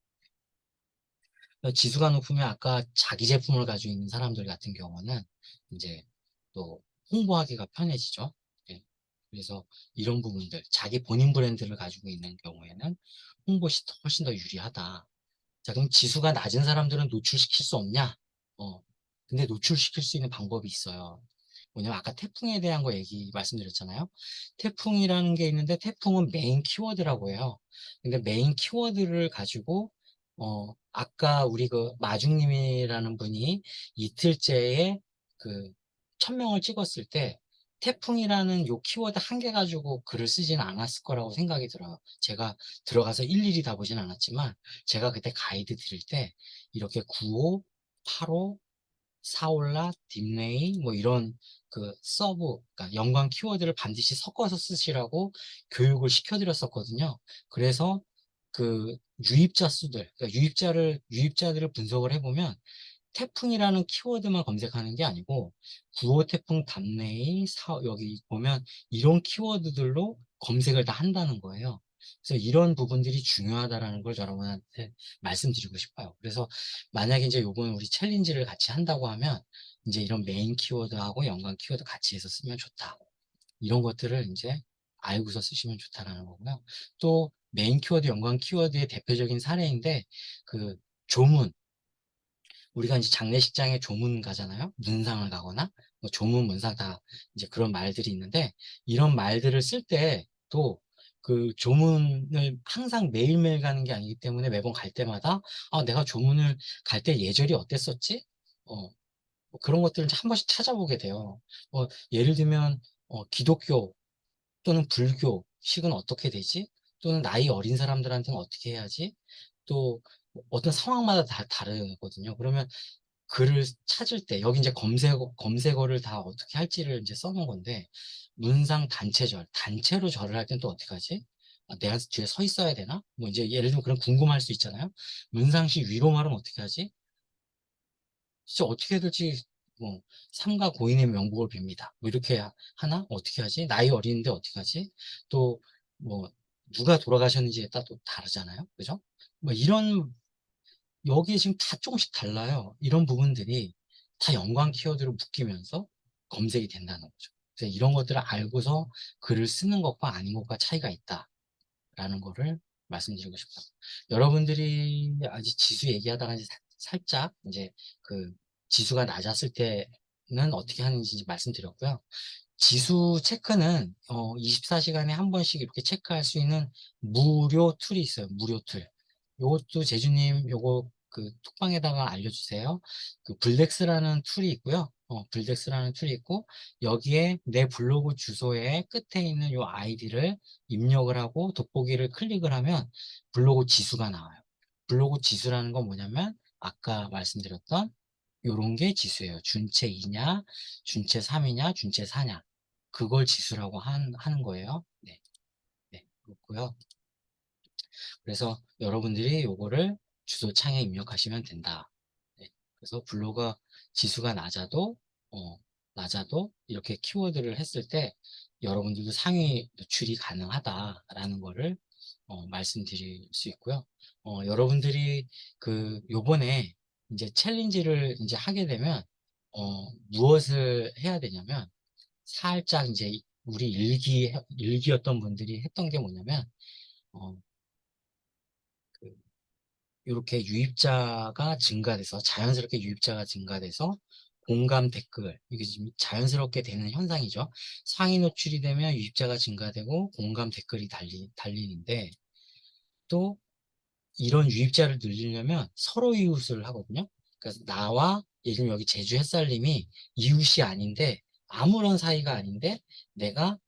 지수가 높으면 아까 자기 제품을 가지고 있는 사람들 같은 경우는 이제 또 홍보하기가 편해지죠. 예. 그래서 이런 부분들, 자기 본인 브랜드를 가지고 있는 경우에는 홍보시 훨씬 더 유리하다. 자, 그럼 지수가 낮은 사람들은 노출시킬 수 없냐? 근데 노출시킬 수 있는 방법이 있어요. 뭐냐면 아까 태풍에 대한 거 말씀드렸잖아요. 태풍이라는 게 있는데 태풍은 메인 키워드라고 해요. 근데 메인 키워드를 가지고 아까 우리 그 마중님이라는 분이 이틀째에 그 1000명을 찍었을 때 태풍이라는 요 키워드 한 개 가지고 글을 쓰지는 않았을 거라고 생각이 들어요. 제가 들어가서 일일이 다 보진 않았지만 제가 그때 가이드 드릴 때 이렇게 95, 85, 사올라, 딥레이 뭐 이런 그 서브, 그러니까 연관 키워드를 반드시 섞어서 쓰시라고 교육을 시켜드렸었거든요. 그래서 그 유입자 수들, 그러니까 유입자들을 분석을 해보면 태풍이라는 키워드만 검색하는 게 아니고 구호 태풍 답례이 여기 보면 이런 키워드들로 검색을 다 한다는 거예요. 그래서 이런 부분들이 중요하다라는 걸 여러분한테 말씀드리고 싶어요. 그래서 만약에 이제 요번 우리 챌린지를 같이 한다고 하면 이제 이런 메인 키워드하고 연관 키워드 같이 해서 쓰면 좋다. 이런 것들을 이제 알고서 쓰시면 좋다라는 거고요. 또 메인 키워드, 연관 키워드의 대표적인 사례인데 그 조문, 우리가 이제 장례식장에 조문 가잖아요. 문상을 가거나 뭐 조문, 문상 다 이제 그런 말들이 있는데 이런 말들을 쓸 때 또 그 조문을 항상 매일매일 가는 게 아니기 때문에 매번 갈 때마다 내가 조문을 갈 때 예절이 어땠었지? 뭐 그런 것들을 한 번씩 찾아보게 돼요. 예를 들면 기독교 또는 불교식은 어떻게 되지? 또는 나이 어린 사람들한테는 어떻게 해야지? 또 어떤 상황마다 다 다르거든요. 그러면 글을 찾을 때 여기 이제 검색어를 다 어떻게 할지를 이제 써놓은 건데 문상 단체절 단체로 절을 할 땐 또 어떻게 하지? 내가 뒤에 서 있어야 되나? 뭐 이제 예를 들면 그런 궁금할 수 있잖아요. 문상시 위로 말은 어떻게 하지? 진짜 어떻게 해야 될지 뭐 삼가 고인의 명복을 빕니다. 뭐 이렇게 하나? 어떻게 하지? 나이 어린데 어떻게 하지? 또 뭐 누가 돌아가셨는지에 따라 또 다르잖아요. 그죠? 뭐 이런 여기에 지금 다 조금씩 달라요. 이런 부분들이 다 연관 키워드로 묶이면서 검색이 된다는 거죠. 그래서 이런 것들을 알고서 글을 쓰는 것과 아닌 것과 차이가 있다라는 거를 말씀드리고 싶어요. 여러분들이 아직 지수 얘기하다가 이제 살짝 이제 그 지수가 낮았을 때는 어떻게 하는지 말씀드렸고요. 지수 체크는 24시간에 한 번씩 이렇게 체크할 수 있는 무료 툴이 있어요. 무료 툴. 요것도 제주님 요거 그 톡방에다가 알려주세요. 그 블덱스라는 툴이 있고요. 블덱스라는 툴이 있고 여기에 내 블로그 주소의 끝에 있는 요 아이디를 입력을 하고 돋보기를 클릭을 하면 블로그 지수가 나와요. 블로그 지수라는 건 뭐냐면 아까 말씀드렸던 요런 게 지수예요. 준체 2냐, 준체 3이냐, 준체 4냐. 그걸 지수라고 하는 거예요. 네. 네. 그렇고요. 그래서 여러분들이 요거를 주소창에 입력하시면 된다. 네. 그래서 블로그 지수가 낮아도 이렇게 키워드를 했을 때 여러분들도 상위 노출이 가능하다라는 거를 말씀드릴 수 있고요. 여러분들이 요번에 이제 챌린지를 이제 하게 되면 무엇을 해야 되냐면 살짝 이제 우리 일기였던 분들이 했던 게 뭐냐면, 어, 그 이렇게 유입자가 증가돼서, 자연스럽게 유입자가 증가돼서 공감 댓글, 이게 지금 자연스럽게 되는 현상이죠. 상위 노출이 되면 유입자가 증가되고 공감 댓글이 달리는데, 또 이런 유입자를 늘리려면 서로 이웃을 하거든요. 그래서 나와 예를 들면 여기 제주 햇살님이 이웃이 아닌데, 아무런 사이가 아닌데 내가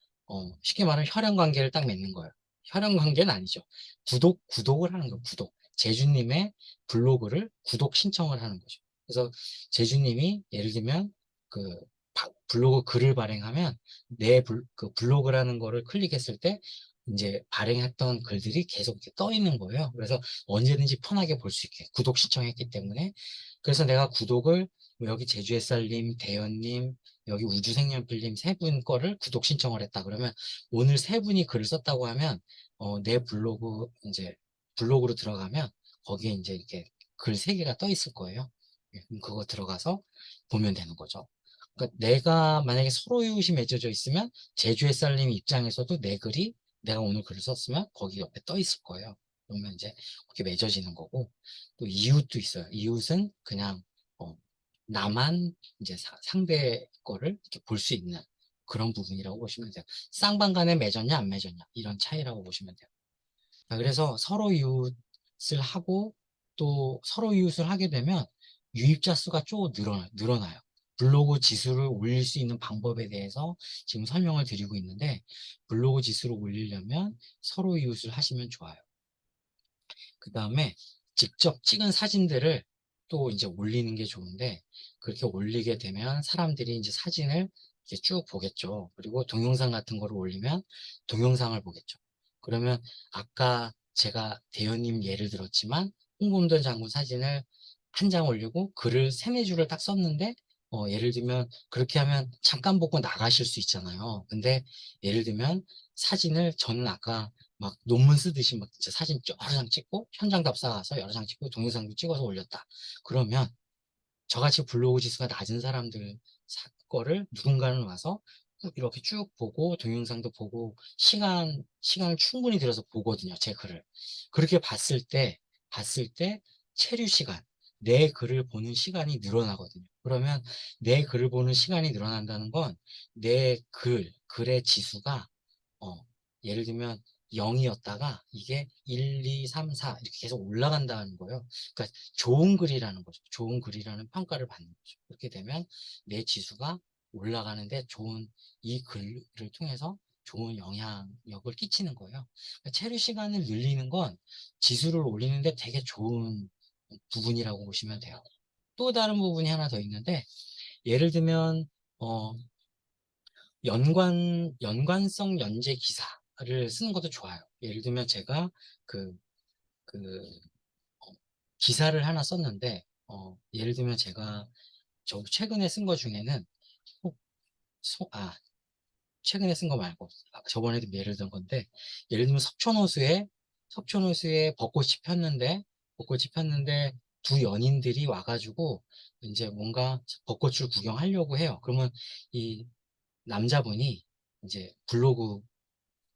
쉽게 말하면 혈연 관계를 딱 맺는 거예요. 혈연 관계는 아니죠. 구독을 하는 거예요. 구독. 제주님의 블로그를 구독 신청을 하는 거죠. 그래서 제주님이 예를 들면 그 블로그 글을 발행하면 그 블로그라는 거를 클릭했을 때 이제 발행했던 글들이 계속 이렇게 떠 있는 거예요. 그래서 언제든지 편하게 볼 수 있게 구독 신청했기 때문에. 그래서 내가 구독을 뭐 여기 제주햇살님, 대현님, 여기 우주생년필님 세 분 거를 구독 신청을 했다. 그러면 오늘 세 분이 글을 썼다고 하면 내 블로그 이제 블로그로 들어가면 거기에 이제 이렇게 글 세 개가 떠 있을 거예요. 그럼 그거 들어가서 보면 되는 거죠. 그러니까 내가 만약에 서로 이웃이 맺어져 있으면 제주햇살님 입장에서도 내 글이 내가 오늘 글을 썼으면 거기 옆에 떠 있을 거예요. 그러면 이제 그렇게 맺어지는 거고, 또 이웃도 있어요. 이웃은 그냥 나만 이제 상대 거를 이렇게 볼 수 있는 그런 부분이라고 보시면 돼요. 쌍방 간에 맺었냐 안 맺었냐 이런 차이라고 보시면 돼요. 자, 그래서 서로 이웃을 하고 또 서로 이웃을 하게 되면 유입자 수가 쭉 늘어나요. 블로그 지수를 올릴 수 있는 방법에 대해서 지금 설명을 드리고 있는데, 블로그 지수를 올리려면 서로 이웃을 하시면 좋아요. 그 다음에 직접 찍은 사진들을 또 이제 올리는 게 좋은데, 그렇게 올리게 되면 사람들이 이제 사진을 이렇게 쭉 보겠죠. 그리고 동영상 같은 거를 올리면 동영상을 보겠죠. 그러면 아까 제가 대현님 예를 들었지만 홍범도 장군 사진을 한 장 올리고 글을 세네 줄을 딱 썼는데, 예를 들면 그렇게 하면 잠깐 보고 나가실 수 있잖아요. 근데 예를 들면 사진을 저는 아까 막 논문 쓰듯이 막 진짜 사진 여러 장 찍고 현장 답사 가서 여러 장 찍고 동영상도 찍어서 올렸다. 그러면 저같이 블로그 지수가 낮은 사람들 거를 누군가는 와서 이렇게 쭉 보고 동영상도 보고 시간을 충분히 들여서 보거든요. 제 글을. 그렇게 봤을 때 체류 시간, 내 글을 보는 시간이 늘어나거든요. 그러면 내 글을 보는 시간이 늘어난다는 건 내 글의 지수가 어, 예를 들면 0이었다가 이게 1, 2, 3, 4 이렇게 계속 올라간다는 거예요. 그러니까 좋은 글이라는 거죠. 좋은 글이라는 평가를 받는 거죠. 그렇게 되면 내 지수가 올라가는데 이 글을 통해서 좋은 영향력을 끼치는 거예요. 그러니까 체류 시간을 늘리는 건 지수를 올리는데 되게 좋은 부분이라고 보시면 돼요. 또 다른 부분이 하나 더 있는데, 예를 들면 연관성 연재 기사를 쓰는 것도 좋아요. 예를 들면 제가 그, 그, 어, 기사를 하나 썼는데, 예를 들면 제가 최근에 쓴 거 중에는, 혹- 최근에 쓴 거 말고, 저번에도 예를 든 건데, 예를 들면 석촌호수에 벚꽃이 폈는데, 두 연인들이 와가지고, 이제 뭔가 벚꽃을 구경하려고 해요. 그러면 이 남자분이 이제 블로그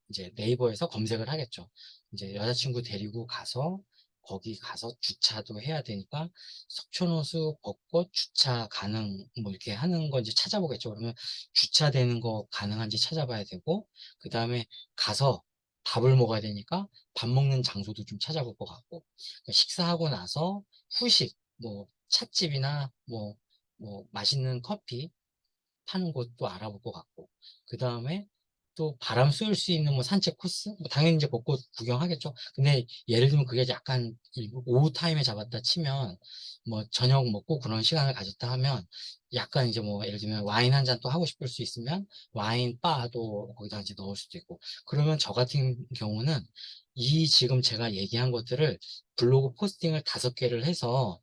이제 네이버에서 검색을 하겠죠. 이제 여자친구 데리고 가서 거기 가서 주차도 해야 되니까 석촌호수 벚꽃 주차 가능 뭐 이렇게 하는 거 이제 찾아보겠죠. 그러면 주차되는 거 가능한지 찾아봐야 되고, 그 다음에 가서 밥을 먹어야 되니까 밥 먹는 장소도 좀 찾아볼 것 같고, 그러니까 식사하고 나서 후식 뭐 찻집이나 뭐 맛있는 커피 파는 곳도 알아볼 것 같고, 그 다음에 또 바람 쐴 수 있는 뭐 산책 코스? 뭐 당연히 이제 벚꽃 구경하겠죠. 근데 예를 들면 그게 약간 오후 타임에 잡았다 치면, 뭐 저녁 먹고 그런 시간을 가졌다 하면 약간 이제 뭐 예를 들면 와인 한 잔 또 하고 싶을 수 있으면 와인 바도 거기다 이제 넣을 수도 있고, 그러면 저 같은 경우는 이 지금 제가 얘기한 것들을 블로그 포스팅을 5개를 해서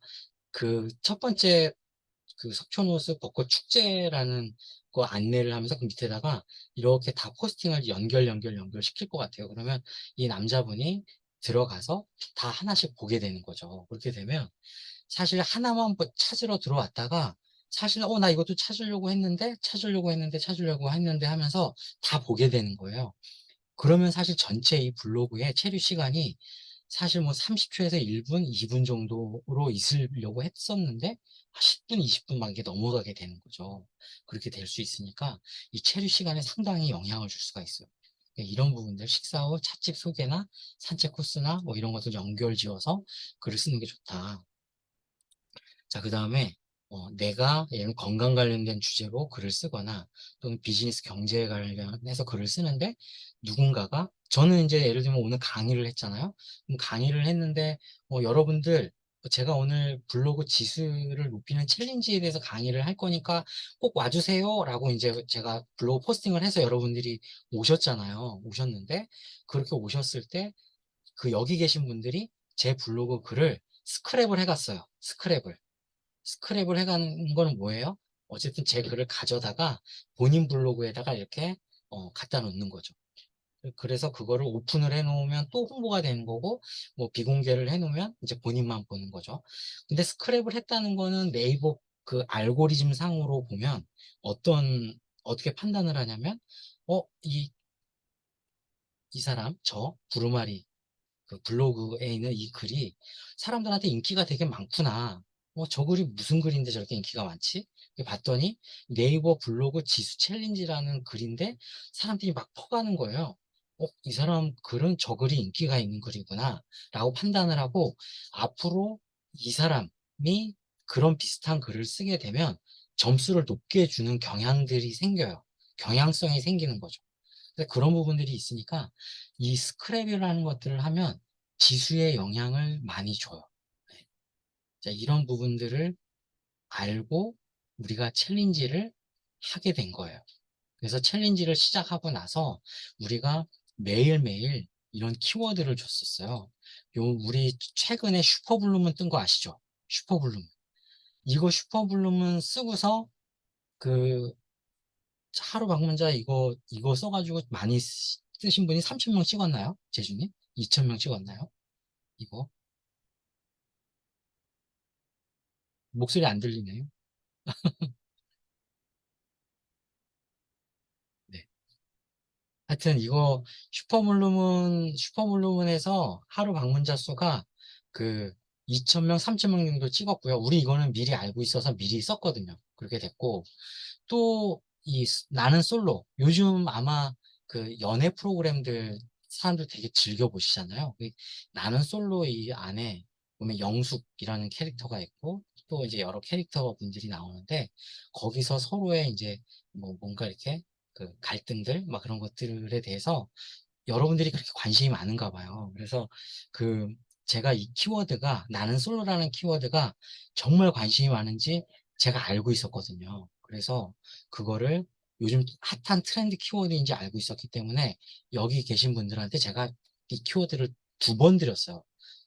그 첫 번째 그 석촌호수 벚꽃 축제라는 거 안내를 하면서 그 밑에다가 이렇게 다 포스팅을 연결 시킬 것 같아요. 그러면 이 남자분이 들어가서 다 하나씩 보게 되는 거죠. 그렇게 되면 사실 하나만 찾으러 들어왔다가 사실 나 이것도 찾으려고 했는데 하면서 다 보게 되는 거예요. 그러면 사실 전체 이 블로그의 체류 시간이 사실 뭐 30초에서 1분, 2분 정도로 있으려고 했었는데 10분, 20분 막 이게 넘어가게 되는 거죠. 그렇게 될 수 있으니까 이 체류 시간에 상당히 영향을 줄 수가 있어요. 그러니까 이런 부분들 식사 후 찻집 소개나 산책 코스나 뭐 이런 것들 연결 지어서 글을 쓰는 게 좋다. 자, 그 다음에 내가 예를 건강 관련된 주제로 글을 쓰거나 또는 비즈니스 경제에 관련해서 글을 쓰는데 누군가가 저는 이제 예를 들면 오늘 강의를 했잖아요. 그럼 강의를 했는데 여러분들 제가 오늘 블로그 지수를 높이는 챌린지에 대해서 강의를 할 거니까 꼭 와주세요 라고 이제 제가 블로그 포스팅을 해서 여러분들이 오셨잖아요. 오셨는데 그렇게 오셨을 때 그 여기 계신 분들이 제 블로그 글을 스크랩을 해갔어요. 스크랩을 해가는 거는 뭐예요? 어쨌든 제 글을 가져다가 본인 블로그에다가 이렇게 갖다 놓는 거죠. 그래서 그거를 오픈을 해놓으면 또 홍보가 되는 거고, 뭐 비공개를 해놓으면 이제 본인만 보는 거죠. 근데 스크랩을 했다는 거는 네이버 그 알고리즘 상으로 보면 어떻게 판단을 하냐면, 이 사람, 부르마리 그 블로그에 있는 이 글이 사람들한테 인기가 되게 많구나. 저 글이 무슨 글인데 저렇게 인기가 많지? 봤더니 네이버 블로그 지수 챌린지라는 글인데 사람들이 막 퍼가는 거예요. 이 사람 글은 저 글이 인기가 있는 글이구나. 라고 판단을 하고 앞으로 이 사람이 그런 비슷한 글을 쓰게 되면 점수를 높게 주는 경향들이 생겨요. 경향성이 생기는 거죠. 근데 그런 부분들이 있으니까 이 스크랩이라는 것들을 하면 지수에 영향을 많이 줘요. 네. 자, 이런 부분들을 알고 우리가 챌린지를 하게 된 거예요. 그래서 챌린지를 시작하고 나서 우리가 매일매일 이런 키워드를 줬었어요. 우리 최근에 슈퍼블루문 뜬 거 아시죠? 슈퍼블루문. 이거 슈퍼블루문 쓰고서 그 하루 방문자 이거 써가지고 많이 쓰신 분이 3,000명 찍었나요? 재준님? 2,000명 찍었나요? 이거? 목소리 안 들리네요. 네. 하여튼 이거 슈퍼블루문에서 하루 방문자 수가 그 2,000명, 3,000명 정도 찍었고요. 우리 이거는 미리 알고 있어서 미리 썼거든요. 그렇게 됐고, 또 나는 솔로. 요즘 아마 그 연애 프로그램들 사람들 되게 즐겨 보시잖아요. 나는 솔로 이 안에 보면 영숙이라는 캐릭터가 있고 또 이제 여러 캐릭터 분들이 나오는데 거기서 서로의 이제 뭐 뭔가 이렇게 그 갈등들 막 그런 것들에 대해서 여러분들이 그렇게 관심이 많은가 봐요. 그래서 그 제가 이 키워드가 나는 솔로라는 키워드가 정말 관심이 많은지 제가 알고 있었거든요. 그래서 그거를 요즘 핫한 트렌드 키워드인지 알고 있었기 때문에 여기 계신 분들한테 제가 이 키워드를 2번 드렸어요.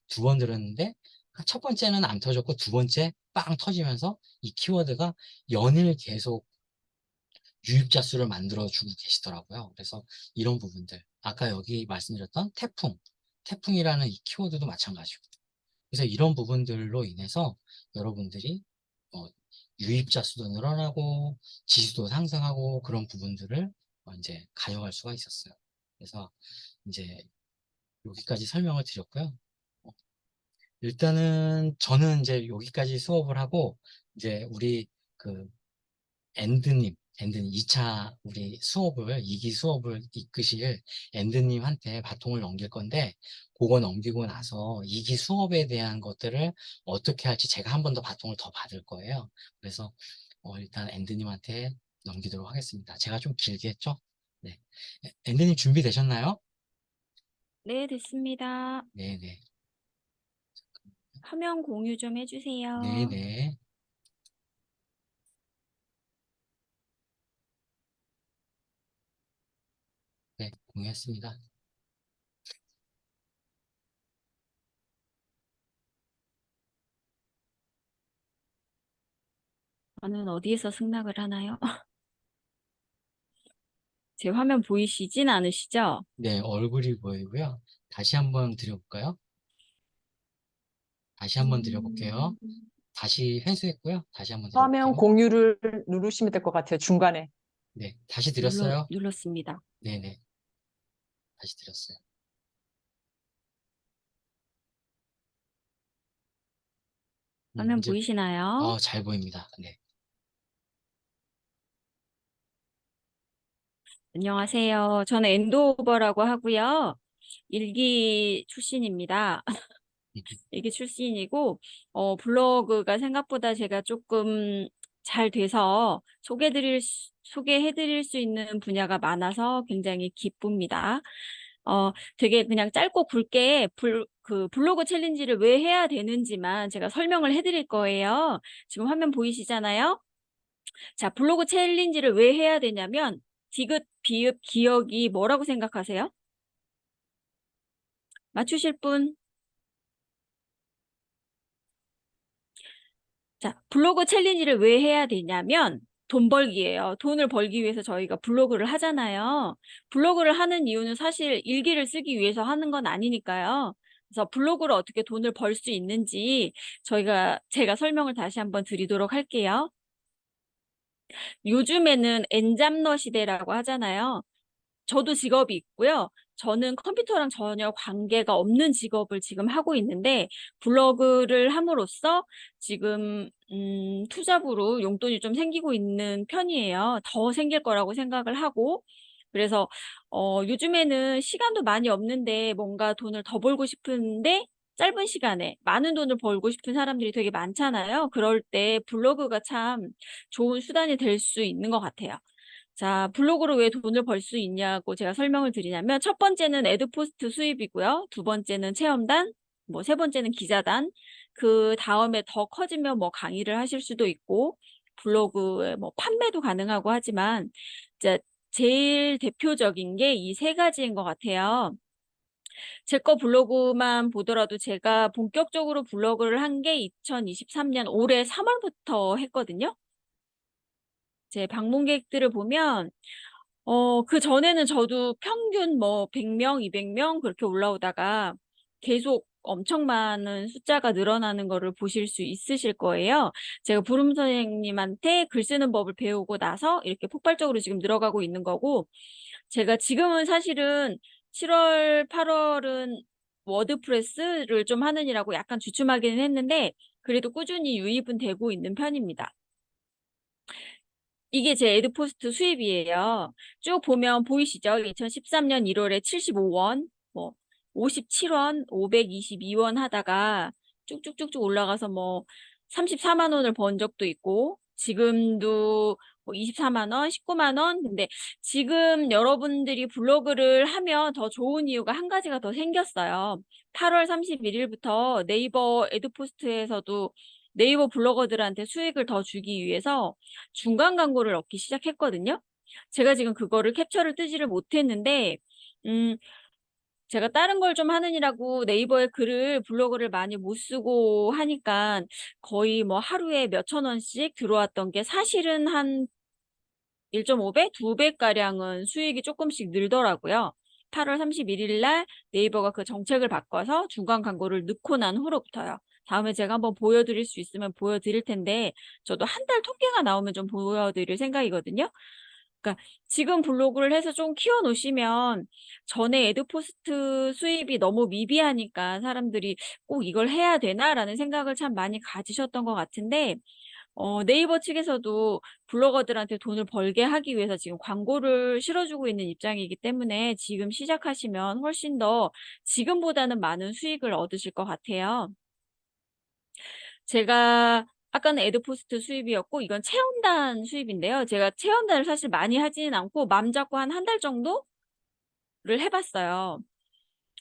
2번 드렸는데 첫 번째는 안 터졌고 두 번째 빵 터지면서 이 키워드가 연일 계속 유입자 수를 만들어주고 계시더라고요. 그래서 이런 부분들, 아까 여기 말씀드렸던 태풍이라는 이 키워드도 마찬가지고. 그래서 이런 부분들로 인해서 여러분들이 어, 유입자 수도 늘어나고 지수도 상승하고 그런 부분들을 이제 가져갈 수가 있었어요. 그래서 이제 여기까지 설명을 드렸고요. 어, 일단은 저는 이제 여기까지 수업을 하고 이제 우리 그 엔드님 2차 우리 수업을, 2기 수업을 이끄실 엔드님한테 바통을 넘길 건데, 그거 넘기고 나서 2기 수업에 대한 것들을 어떻게 할지 제가 한 번 더 바통을 더 받을 거예요. 그래서 일단 엔드님한테 넘기도록 하겠습니다. 제가 좀 길게 했죠? 네. 엔드님 준비되셨나요? 네, 됐습니다. 네네. 화면 공유 좀 해주세요. 네네. 네, 공유했습니다. 저는 어디에서 승낙을 하나요? 제 화면 보이시진 않으시죠? 네, 얼굴이 보이고요. 다시 한번 드려볼까요? 다시 한번 드려볼게요. 다시 회수했고요. 다시 한번 화면 드려볼게요. 공유를 누르시면 될 것 같아요. 중간에. 네, 다시 드렸어요. 눌렀습니다. 네네, 다시 드렸어요. 화면 이제 보이시나요? 잘 보입니다. 네. 안녕하세요. 저는 엔도우버라고 하고요. 일기 출신입니다. 일기 출신이고, 블로그가 생각보다 제가 조금 잘 돼서 소개해드릴 수 있는 분야가 많아서 굉장히 기쁩니다. 되게 그냥 짧고 굵게 그 블로그 챌린지를 왜 해야 되는지만 제가 설명을 해드릴 거예요. 지금 화면 보이시잖아요? 자, 블로그 챌린지를 왜 해야 되냐면, 디귿, 비읍, 기억이 뭐라고 생각하세요? 맞추실 분? 자, 블로그 챌린지를 왜 해야 되냐면 돈 벌기예요. 돈을 벌기 위해서 저희가 블로그를 하잖아요. 블로그를 하는 이유는 사실 일기를 쓰기 위해서 하는 건 아니니까요. 그래서 블로그로 어떻게 돈을 벌 수 있는지 제가 설명을 다시 한번 드리도록 할게요. 요즘에는 엔잡러 시대라고 하잖아요. 저도 직업이 있고요. 저는 컴퓨터랑 전혀 관계가 없는 직업을 지금 하고 있는데 블로그를 함으로써 지금 투잡으로 용돈이 좀 생기고 있는 편이에요. 더 생길 거라고 생각을 하고 그래서 요즘에는 시간도 많이 없는데 뭔가 돈을 더 벌고 싶은데 짧은 시간에 많은 돈을 벌고 싶은 사람들이 되게 많잖아요. 그럴 때 블로그가 참 좋은 수단이 될 수 있는 것 같아요. 자, 블로그로 왜 돈을 벌 수 있냐고 제가 설명을 드리냐면 첫 번째는 애드포스트 수입이고요. 두 번째는 체험단, 뭐 세 번째는 기자단. 그 다음에 더 커지면 뭐 강의를 하실 수도 있고 블로그에 뭐 판매도 가능하고 하지만 이제 제일 대표적인 게 이 세 가지인 것 같아요. 제 거 블로그만 보더라도 제가 본격적으로 블로그를 한 게 2023년 올해 3월부터 했거든요. 제 방문객들을 보면 그 전에는 저도 평균 뭐 100명, 200명 그렇게 올라오다가 계속 엄청 많은 숫자가 늘어나는 거를 보실 수 있으실 거예요. 제가 부름 선생님한테 글 쓰는 법을 배우고 나서 이렇게 폭발적으로 지금 늘어가고 있는 거고, 제가 지금은 사실은 7월, 8월은 워드프레스를 좀 하느니라고 약간 주춤하기는 했는데, 그래도 꾸준히 유입은 되고 있는 편입니다. 이게 제 에드포스트 수입이에요. 쭉 보면 보이시죠? 2013년 1월에 75원, 뭐 57원, 522원 하다가 쭉쭉쭉쭉 올라가서 뭐 34만 원을 번 적도 있고 지금도 뭐 24만 원, 19만 원. 근데 지금 여러분들이 블로그를 하면 더 좋은 이유가 한 가지가 더 생겼어요. 8월 31일부터 네이버 에드포스트에서도 네이버 블로거들한테 수익을 더 주기 위해서 중간 광고를 넣기 시작했거든요. 제가 지금 그거를 캡처를 뜨지를 못했는데, 제가 다른 걸 좀 하느니라고 네이버에 블로그를 많이 못 쓰고 하니까 거의 뭐 하루에 몇천 원씩 들어왔던 게 사실은 한 1.5배, 2배가량은 수익이 조금씩 늘더라고요. 8월 31일 날 네이버가 그 정책을 바꿔서 중간 광고를 넣고 난 후로부터요. 다음에 제가 한번 보여드릴 수 있으면 보여드릴 텐데 저도 한 달 통계가 나오면 좀 보여드릴 생각이거든요. 그러니까 지금 블로그를 해서 좀 키워놓으시면 전에 애드포스트 수입이 너무 미비하니까 사람들이 꼭 이걸 해야 되나라는 생각을 참 많이 가지셨던 것 같은데 네이버 측에서도 블로거들한테 돈을 벌게 하기 위해서 지금 광고를 실어주고 있는 입장이기 때문에 지금 시작하시면 훨씬 더 지금보다는 많은 수익을 얻으실 것 같아요. 제가 아까는 애드포스트 수입이었고 이건 체험단 수입인데요. 제가 체험단을 사실 많이 하지는 않고 맘 잡고 한 한 달 정도를 해봤어요.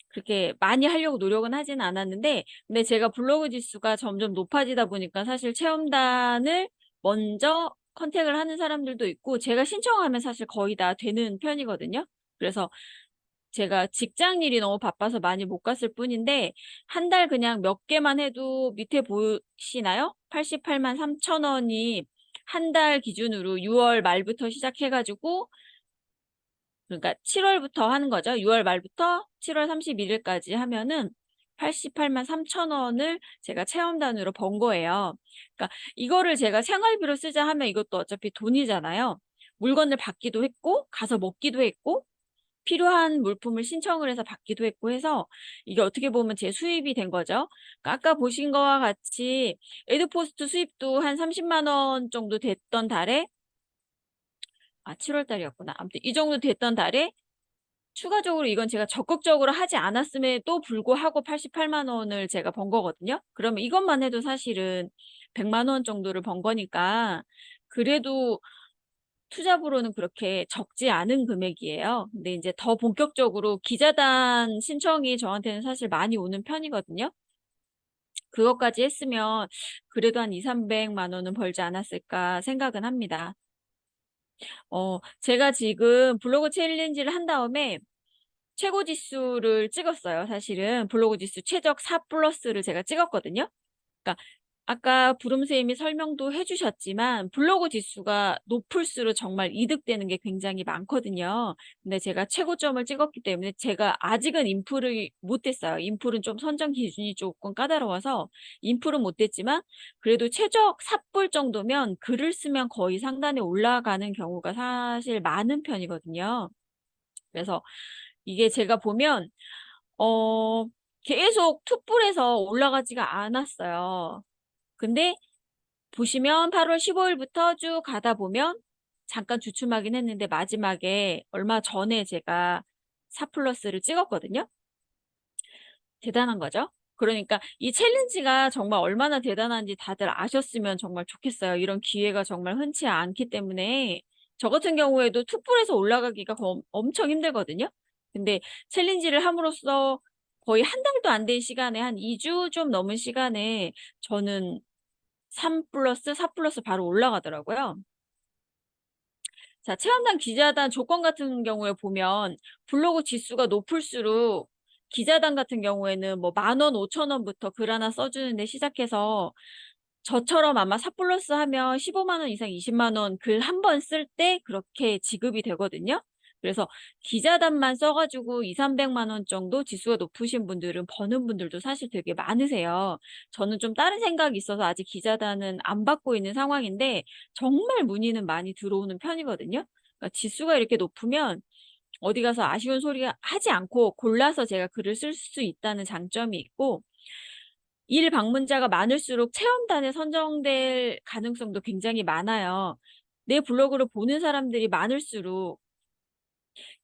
그렇게 많이 하려고 노력은 하지는 않았는데 근데 제가 블로그 지수가 점점 높아지다 보니까 사실 체험단을 먼저 컨택을 하는 사람들도 있고 제가 신청하면 사실 거의 다 되는 편이거든요. 그래서 제가 직장 일이 너무 바빠서 많이 못 갔을 뿐인데 한 달 그냥 몇 개만 해도 밑에 보시나요? 88만 3천 원이 한 달 기준으로 6월 말부터 시작해가지고 그러니까 7월부터 하는 거죠. 6월 말부터 7월 31일까지 하면은 88만 3천 원을 제가 체험단으로 번 거예요. 그러니까 이거를 제가 생활비로 쓰자 하면 이것도 어차피 돈이잖아요. 물건을 받기도 했고 가서 먹기도 했고 필요한 물품을 신청을 해서 받기도 했고 해서 이게 어떻게 보면 제 수입이 된 거죠. 그러니까 아까 보신 거와 같이 에듀포스트 수입도 한 30만 원 정도 됐던 달에 7월 달이었구나. 아무튼 이 정도 됐던 달에 추가적으로 이건 제가 적극적으로 하지 않았음에도 불구하고 88만 원을 제가 번 거거든요. 그러면 이것만 해도 사실은 100만 원 정도를 번 거니까 그래도 투잡으로는 그렇게 적지 않은 금액이에요. 근데 이제 더 본격적으로 기자단 신청이 저한테는 사실 많이 오는 편이거든요. 그것까지 했으면 그래도 한 2, 300만 원은 벌지 않았을까 생각은 합니다. 제가 지금 블로그 챌린지를 한 다음에 최고 지수를 찍었어요. 사실은 블로그 지수 최적 4+를 제가 찍었거든요. 그러니까 아까 부름쌤이 설명도 해주셨지만 블로그 지수가 높을수록 정말 이득되는 게 굉장히 많거든요. 근데 제가 최고점을 찍었기 때문에 제가 아직은 인풀을 못했어요. 인풀은 좀 선정 기준이 조금 까다로워서 인풀은 못했지만 그래도 최적 4불 정도면 글을 쓰면 거의 상단에 올라가는 경우가 사실 많은 편이거든요. 그래서 이게 제가 보면 계속 투뿔에서 올라가지가 않았어요. 근데 보시면 8월 15일부터 쭉 가다 보면 잠깐 주춤하긴 했는데 마지막에 얼마 전에 제가 4+를 찍었거든요. 대단한 거죠. 그러니까 이 챌린지가 정말 얼마나 대단한지 다들 아셨으면 정말 좋겠어요. 이런 기회가 정말 흔치 않기 때문에 저 같은 경우에도 투뿔에서 올라가기가 엄청 힘들거든요. 근데 챌린지를 함으로써 거의 한 달도 안 된 시간에 한 2주 좀 넘은 시간에 저는 3+, 4+ 바로 올라가더라고요. 자, 체험단 기자단 조건 같은 경우에 보면 블로그 지수가 높을수록 기자단 같은 경우에는 뭐 10,000원, 5,000원부터 글 하나 써주는데 시작해서 저처럼 아마 4+ 하면 15만 원 이상 20만 원 글 한 번 쓸 때 그렇게 지급이 되거든요. 그래서 기자단만 써가지고 2, 300만 원 정도 지수가 높으신 분들은 버는 분들도 사실 되게 많으세요. 저는 좀 다른 생각이 있어서 아직 기자단은 안 받고 있는 상황인데 정말 문의는 많이 들어오는 편이거든요. 그러니까 지수가 이렇게 높으면 어디 가서 아쉬운 소리 하지 않고 골라서 제가 글을 쓸 수 있다는 장점이 있고 일 방문자가 많을수록 체험단에 선정될 가능성도 굉장히 많아요. 내 블로그를 보는 사람들이 많을수록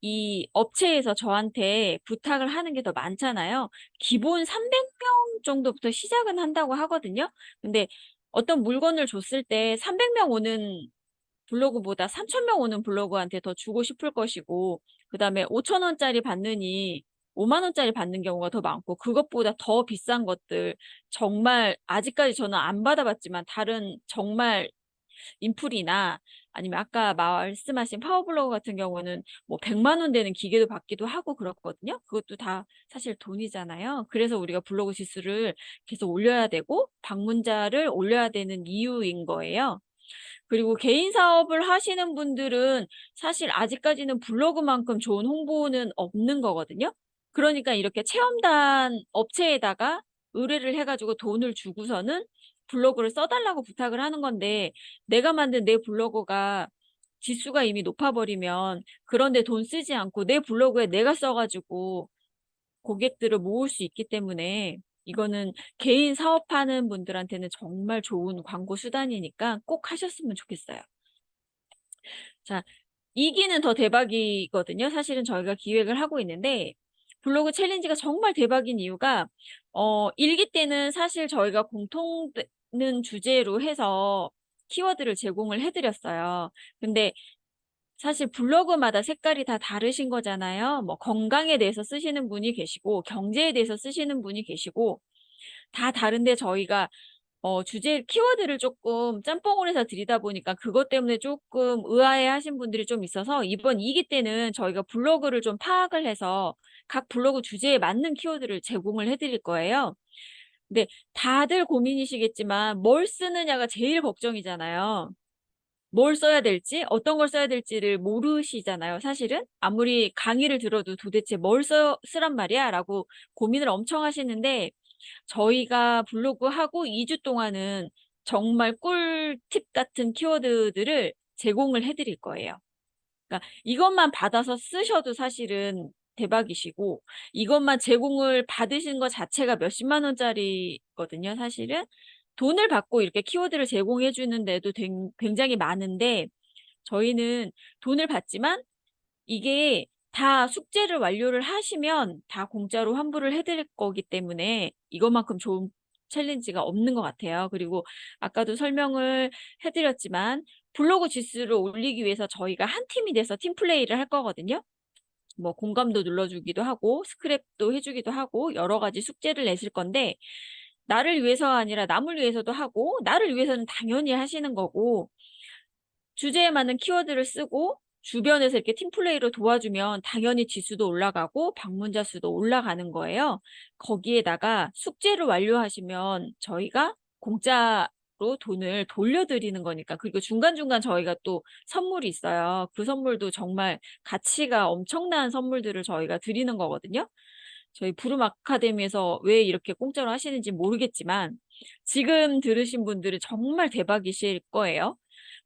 이 업체에서 저한테 부탁을 하는 게 더 많잖아요. 기본 300명 정도부터 시작은 한다고 하거든요. 근데 어떤 물건을 줬을 때 300명 오는 블로그보다 3,000명 오는 블로그한테 더 주고 싶을 것이고 그다음에 5,000원짜리 받느니 5만 원짜리 받는 경우가 더 많고 그것보다 더 비싼 것들 정말 아직까지 저는 안 받아봤지만 다른 정말 인풀이나 아니면 아까 말씀하신 파워블로그 같은 경우는 뭐 100만 원 되는 기계도 받기도 하고 그렇거든요. 그것도 다 사실 돈이잖아요. 그래서 우리가 블로그 지수를 계속 올려야 되고 방문자를 올려야 되는 이유인 거예요. 그리고 개인 사업을 하시는 분들은 사실 아직까지는 블로그만큼 좋은 홍보는 없는 거거든요. 그러니까 이렇게 체험단 업체에다가 의뢰를 해가지고 돈을 주고서는 블로그를 써달라고 부탁을 하는 건데 내가 만든 내 블로그가 지수가 이미 높아버리면 그런데 돈 쓰지 않고 내 블로그에 내가 써가지고 고객들을 모을 수 있기 때문에 이거는 개인 사업하는 분들한테는 정말 좋은 광고 수단이니까 꼭 하셨으면 좋겠어요. 자, 2기는 더 대박이거든요. 사실은 저희가 기획을 하고 있는데 블로그 챌린지가 정말 대박인 이유가 1기 때는 사실 저희가 공통되는 주제로 해서 키워드를 제공을 해드렸어요. 근데 사실 블로그마다 색깔이 다 다르신 거잖아요. 뭐 건강에 대해서 쓰시는 분이 계시고 경제에 대해서 쓰시는 분이 계시고 다 다른데 저희가 주제 키워드를 조금 짬뽕을 해서 드리다 보니까 그것 때문에 조금 의아해 하신 분들이 좀 있어서 이번 2기 때는 저희가 블로그를 좀 파악을 해서 각 블로그 주제에 맞는 키워드를 제공을 해드릴 거예요. 근데 다들 고민이시겠지만 뭘 쓰느냐가 제일 걱정이잖아요. 뭘 써야 될지, 어떤 걸 써야 될지를 모르시잖아요, 사실은. 아무리 강의를 들어도 도대체 뭘 쓰란 말이야? 라고 고민을 엄청 하시는데, 저희가 블로그 하고 2주 동안은 정말 꿀팁 같은 키워드들을 제공을 해드릴 거예요. 그러니까 이것만 받아서 쓰셔도 사실은 대박이시고, 이것만 제공을 받으신 것 자체가 몇십만 원짜리거든요, 사실은. 돈을 받고 이렇게 키워드를 제공해 주는데도 굉장히 많은데, 저희는 돈을 받지만 이게 다 숙제를 완료를 하시면 다 공짜로 환불을 해드릴 거기 때문에 이것만큼 좋은 챌린지가 없는 것 같아요. 그리고 아까도 설명을 해드렸지만 블로그 지수를 올리기 위해서 저희가 한 팀이 돼서 팀 플레이를 할 거거든요. 뭐 공감도 눌러주기도 하고 스크랩도 해주기도 하고 여러 가지 숙제를 내실 건데, 나를 위해서가 아니라 남을 위해서도 하고, 나를 위해서는 당연히 하시는 거고, 주제에 맞는 키워드를 쓰고 주변에서 이렇게 팀플레이로 도와주면 당연히 지수도 올라가고 방문자 수도 올라가는 거예요. 거기에다가 숙제를 완료하시면 저희가 공짜로 돈을 돌려드리는 거니까. 그리고 중간중간 저희가 또 선물이 있어요. 그 선물도 정말 가치가 엄청난 선물들을 저희가 드리는 거거든요. 저희 부름 아카데미에서 왜 이렇게 공짜로 하시는지 모르겠지만 지금 들으신 분들은 정말 대박이실 거예요.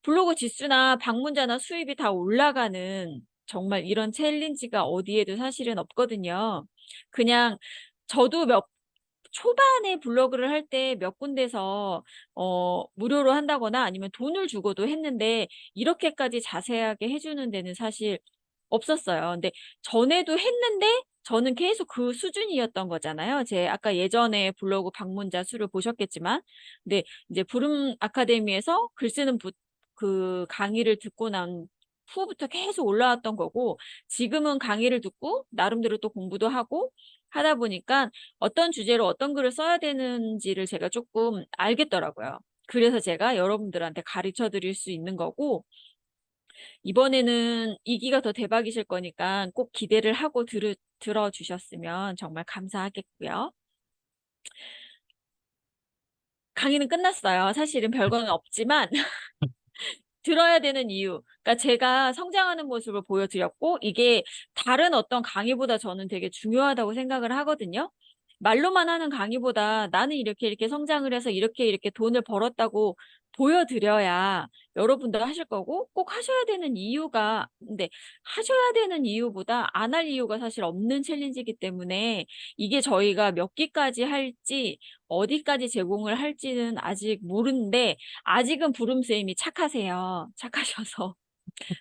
블로그 지수나 방문자나 수입이 다 올라가는 정말 이런 챌린지가 어디에도 사실은 없거든요. 그냥 저도 초반에 블로그를 할 때 몇 군데서 무료로 한다거나 아니면 돈을 주고도 했는데 이렇게까지 자세하게 해주는 데는 사실 없었어요. 근데 전에도 했는데 저는 계속 그 수준이었던 거잖아요. 제 아까 예전에 블로그 방문자 수를 보셨겠지만, 근데 이제 부름 아카데미에서 글 쓰는 그 강의를 듣고 난 후부터 계속 올라왔던 거고, 지금은 강의를 듣고 나름대로 또 공부도 하고 하다 보니까 어떤 주제로 어떤 글을 써야 되는지를 제가 조금 알겠더라고요. 그래서 제가 여러분들한테 가르쳐 드릴 수 있는 거고, 이번에는 2기가 더 대박이실 거니까 꼭 기대를 하고 들어주셨으면 정말 감사하겠고요. 강의는 끝났어요. 사실은 별거는 없지만 들어야 되는 이유. 그러니까 제가 성장하는 모습을 보여드렸고, 이게 다른 어떤 강의보다 저는 되게 중요하다고 생각을 하거든요. 말로만 하는 강의보다 나는 이렇게 성장을 해서 이렇게 돈을 벌었다고 보여드려야 여러분도 하실 거고, 꼭 하셔야 되는 이유가, 근데 하셔야 되는 이유보다 안 할 이유가 사실 없는 챌린지이기 때문에 이게 저희가 몇 기까지 할지, 어디까지 제공을 할지는 아직 모르는데, 아직은 부름쌤이 착하세요. 착하셔서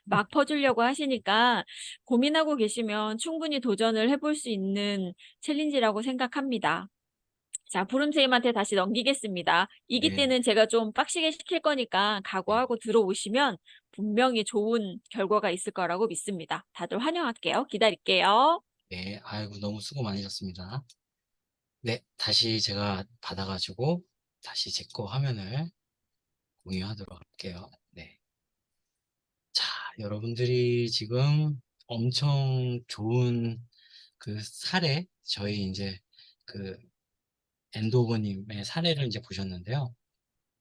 막 퍼주려고 하시니까 고민하고 계시면 충분히 도전을 해볼 수 있는 챌린지라고 생각합니다. 자, 부름쌤한테 다시 넘기겠습니다. 2기 네, 때는 제가 좀 빡시게 시킬 거니까 네, 각오하고 들어오시면 분명히 좋은 결과가 있을 거라고 믿습니다. 다들 환영할게요. 기다릴게요. 네. 아이고, 너무 수고 많으셨습니다. 네, 다시 제가 받아가지고 다시 제 거 화면을 공유하도록 할게요. 네. 자, 여러분들이 지금 엄청 좋은 그 사례, 저희 이제 그 엔도버님의 사례를 이제 보셨는데요.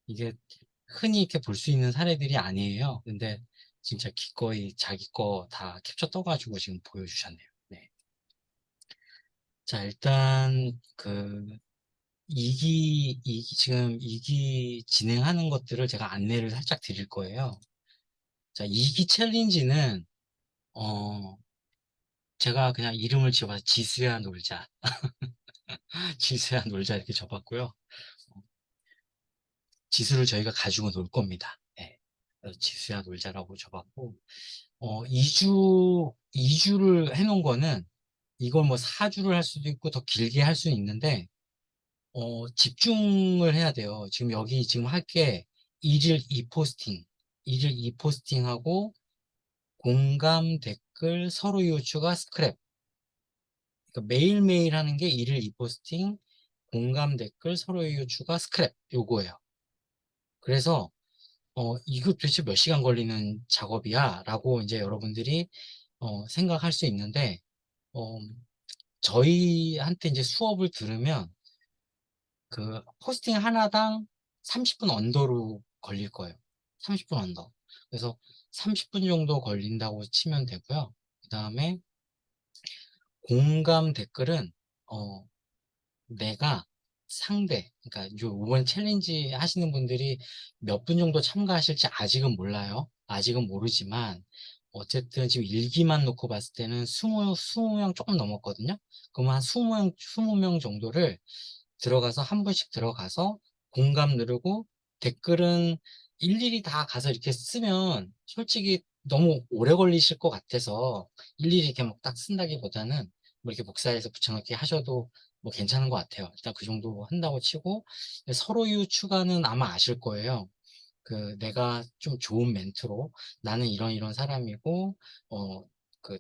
이게 흔히 이렇게 볼 수 있는 사례들이 아니에요. 근데 진짜 기꺼이 자기 거 다 캡처 떠가지고 지금 보여주셨네요. 네. 자, 일단 지금 2기 진행하는 것들을 제가 안내를 살짝 드릴 거예요. 자, 2기 챌린지는 제가 그냥 이름을 지어봐서 지수야 놀자. 지수야 놀자 이렇게 접었고요. 지수를 저희가 가지고 놀 겁니다. 네. 그래서 지수야 놀자라고 접었고, 2주를 해놓은 거는 이걸 뭐 4주를 할 수도 있고 더 길게 할 수는 있는데, 집중을 해야 돼요. 지금 여기 지금 할 게 일일 2포스팅, 일일 2포스팅하고 공감, 댓글, 서로 이웃 추가, 스크랩. 그러니까 매일매일 하는 게 일일 2포스팅, 공감, 댓글, 서로 이웃 추가, 스크랩. 요거예요. 그래서 이거 도대체 몇 시간 걸리는 작업이야? 라고 이제 여러분들이 생각할 수 있는데, 어, 저희한테 이제 수업을 들으면 그 포스팅 하나당 30분 언더로 걸릴 거예요. 30분 언더. 그래서 30분 정도 걸린다고 치면 되고요. 그 다음에 공감 댓글은 내가 상대, 그러니까 이번 챌린지 하시는 분들이 몇 분 정도 참가하실지 아직은 몰라요. 아직은 모르지만 어쨌든 지금 일기만 놓고 봤을 때는 20명 조금 넘었거든요. 그러면 한 20명 정도를 들어가서 한 분씩 들어가서 공감 누르고 댓글은 일일이 다 가서 이렇게 쓰면 솔직히 너무 오래 걸리실 것 같아서 일일이 이렇게 막 딱 쓴다기보다는 뭐 이렇게 복사해서 붙여넣기 하셔도 뭐 괜찮은 것 같아요. 일단 그 정도 한다고 치고 서로유 추가는 아마 아실 거예요. 내가 좀 좋은 멘트로 나는 이런 사람이고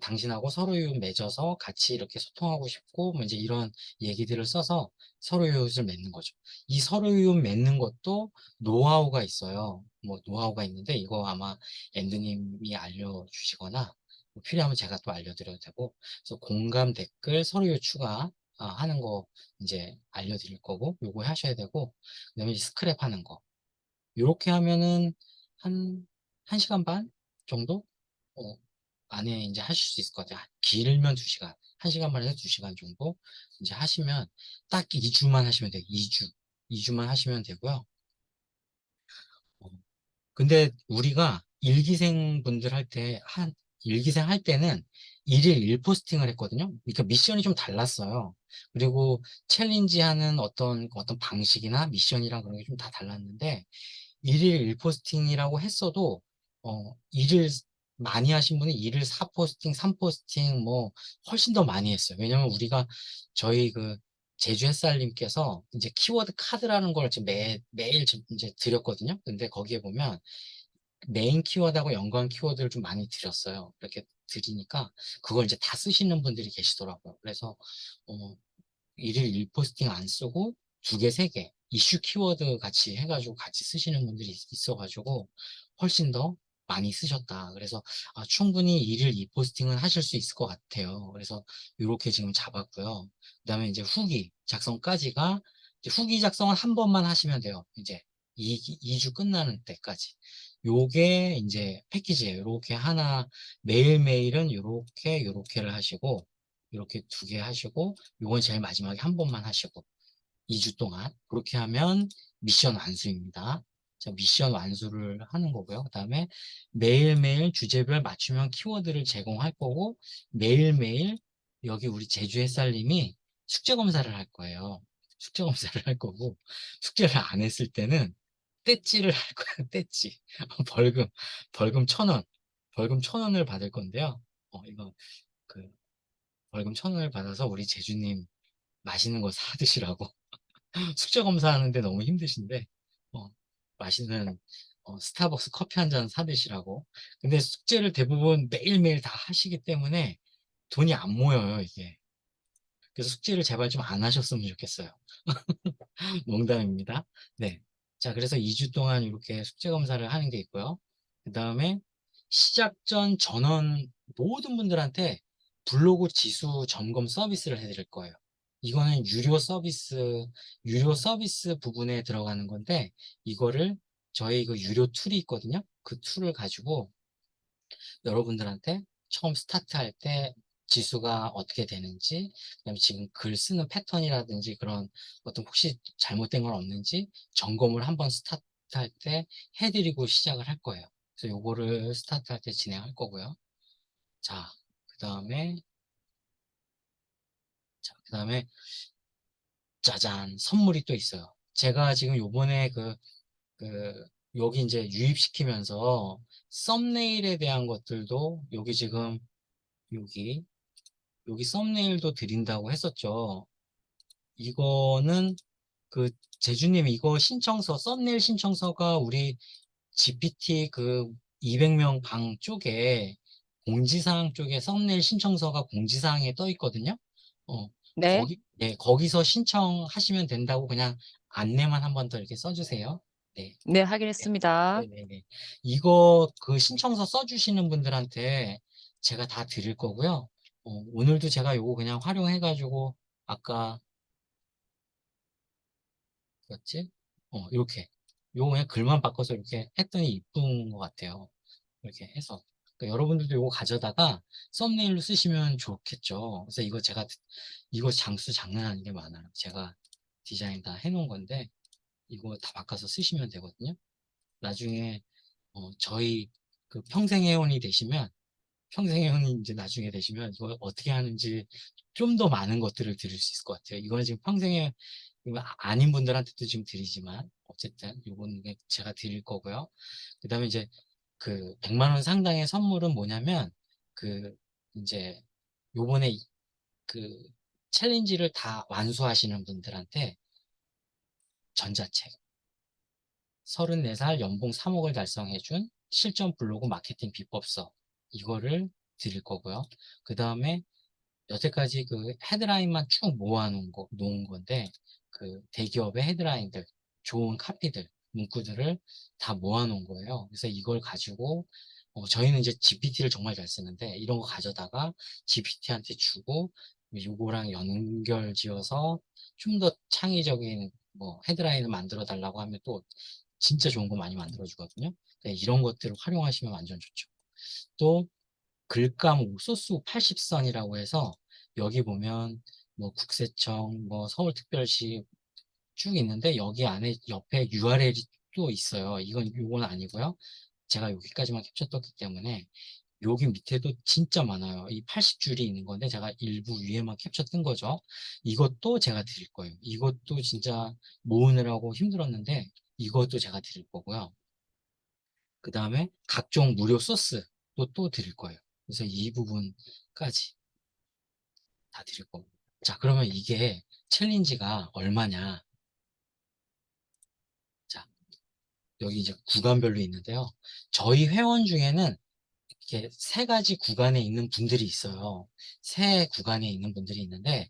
당신하고 서로유 맺어서 같이 이렇게 소통하고 싶고 뭐 이제 이런 얘기들을 써서 서로유를 맺는 거죠. 이 서로유 맺는 것도 노하우가 있어요. 뭐 노하우가 있는데 이거 아마 앤드님이 알려주시거나 뭐 필요하면 제가 또 알려드려도 되고 그래서 공감 댓글 서로유 추가 하는 거 이제 알려드릴 거고 요거 하셔야 되고 그다음에 이제 스크랩 하는 거 요렇게 하면은 한 1시간 반 정도 어, 안에 이제 하실 수 있을 것 같아요. 길면 2시간, 1시간 반에서 2시간 정도 이제 하시면 딱 2주만 하시면 돼요. 2주만 하시면 되고요. 어, 근데 우리가 일기생 분들 일기생 할 때는 일일 1포스팅을 했거든요. 그러니까 미션이 좀 달랐어요. 그리고 챌린지 하는 어떤 방식이나 미션이랑 그런 게 좀 다 달랐는데, 일일 1포스팅이라고 했어도, 일일 많이 하신 분이 일일 4포스팅, 3포스팅, 뭐, 훨씬 더 많이 했어요. 왜냐면 우리가 저희 제주 햇살님께서 이제 키워드 카드라는 걸 지금 매일 이제 드렸거든요. 근데 거기에 보면 메인 키워드하고 연관 키워드를 좀 많이 드렸어요. 이렇게 드리니까 그걸 이제 다 쓰시는 분들이 계시더라고요. 그래서 어, 일일 1포스팅 안 쓰고 2개, 3개 이슈 키워드 같이 해가지고 같이 쓰시는 분들이 있어가지고 훨씬 더 많이 쓰셨다. 그래서 충분히 일일 2포스팅은 하실 수 있을 것 같아요. 그래서 이렇게 지금 잡았고요. 그다음에 이제 후기 작성까지가 이제 후기 작성은 한 번만 하시면 돼요. 이제 2주 끝나는 때까지. 요게 이제 패키지예요. 요렇게 하나 매일매일은 요렇게를 하시고 이렇게 2개 하시고 요건 제일 마지막에 한 번만 하시고 2주 동안 그렇게 하면 미션 완수입니다. 자, 미션 완수를 하는 거고요. 그 다음에 매일매일 주제별 맞춤형 키워드를 제공할 거고 매일매일 여기 우리 제주 햇살님이 숙제 검사를 할 거예요. 숙제 검사를 할 거고 숙제를 안 했을 때는 떼찌를 할 거예요. 떼찌. 벌금 벌금 1,000원 벌금 1,000원을 받을 건데요. 이거 그 벌금 1,000원을 받아서 우리 제주님 맛있는 거 사드시라고. 숙제 검사하는데 너무 힘드신데, 어, 맛있는 스타벅스 커피 한 잔 사드시라고. 근데 숙제를 대부분 매일매일 다 하시기 때문에 돈이 안 모여요, 이게. 그래서 숙제를 제발 좀 안 하셨으면 좋겠어요. 농담입니다. 네. 자, 그래서 2주 동안 이렇게 숙제 검사를 하는 게 있고요. 그 다음에 시작 전 전원 모든 분들한테 블로그 지수 점검 서비스를 해드릴 거예요. 이거는 유료 서비스 부분에 들어가는 건데, 이거를 저희 유료 툴이 있거든요. 그 툴을 가지고 여러분들한테 처음 스타트할 때 지수가 어떻게 되는지, 그다음에 지금 글 쓰는 패턴이라든지 그런 어떤 혹시 잘못된 건 없는지 점검을 한번 스타트할 때 해드리고 시작을 할 거예요. 그래서 요거를 스타트할 때 진행할 거고요. 자, 그 다음에 짜잔, 선물이 또 있어요. 제가 지금 요번에 여기 이제 유입시키면서 썸네일에 대한 것들도 여기 여기 썸네일도 드린다고 했었죠. 이거는 제주님 이거 썸네일 신청서가 우리 GPT 200명 방 쪽에 공지사항 쪽에 썸네일 신청서가 공지사항에 떠 있거든요. 어, 네. 거기서 신청하시면 된다고 그냥 안내만 한 번 더 이렇게 써주세요. 네. 네, 네. 확인했습니다. 네네네. 이거 신청서 써주시는 분들한테 제가 다 드릴 거고요. 오늘도 제가 요거 그냥 활용해가지고 아까 뭐였지? 이렇게 요거 그냥 글만 바꿔서 이렇게 했더니 이쁜 것 같아요. 그렇게 해서. 그러니까 여러분들도 이거 가져다가 썸네일로 쓰시면 좋겠죠. 그래서 이거 장수 장난 아니게 많아요. 제가 디자인 다 해놓은 건데, 이거 다 바꿔서 쓰시면 되거든요. 나중에, 저희 그 평생회원이 되시면, 평생회원이 이제 나중에 되시면 이거 어떻게 하는지 좀 더 많은 것들을 들을 수 있을 것 같아요. 이거는 지금 평생회 이거 아닌 분들한테도 지금 드리지만, 어쨌든 이거는 제가 드릴 거고요. 그 다음에 이제 그 100만 원 상당의 선물은 뭐냐면, 그 이제 요번에 그 챌린지를 다 완수하시는 분들한테 전자책 34살 연봉 3억을 달성해준 실전 블로그 마케팅 비법서, 이거를 드릴 거고요. 그 다음에 여태까지 그 헤드라인만 쭉 놓은 건데, 그 대기업의 헤드라인들, 좋은 카피들, 문구들을 다 모아놓은 거예요. 그래서 이걸 가지고, 저희는 이제 GPT를 정말 잘 쓰는데, 이런 거 가져다가 GPT한테 주고, 요거랑 연결 지어서 좀 더 창의적인 뭐 헤드라인을 만들어 달라고 하면 또 진짜 좋은 거 많이 만들어 주거든요. 이런 것들을 활용하시면 완전 좋죠. 또 글감 소수 80선이라고 해서, 여기 보면 뭐 국세청, 뭐 서울특별시 쭉 있는데, 여기 안에 옆에 URL이 또 있어요. 요건 아니고요. 제가 여기까지만 캡처 떴기 때문에 여기 밑에도 진짜 많아요. 이 80줄이 있는 건데 제가 일부 위에만 캡처 뜬 거죠. 이것도 제가 드릴 거예요. 이것도 진짜 모으느라고 힘들었는데 이것도 제가 드릴 거고요. 그 다음에 각종 무료 소스도 또 드릴 거예요. 그래서 이 부분까지 다 드릴 거고. 자, 그러면 이게 챌린지가 얼마냐? 자, 여기 이제 구간별로 있는데요. 저희 회원 중에는 이렇게 세 가지 구간에 있는 분들이 있어요. 세 구간에 있는 분들이 있는데,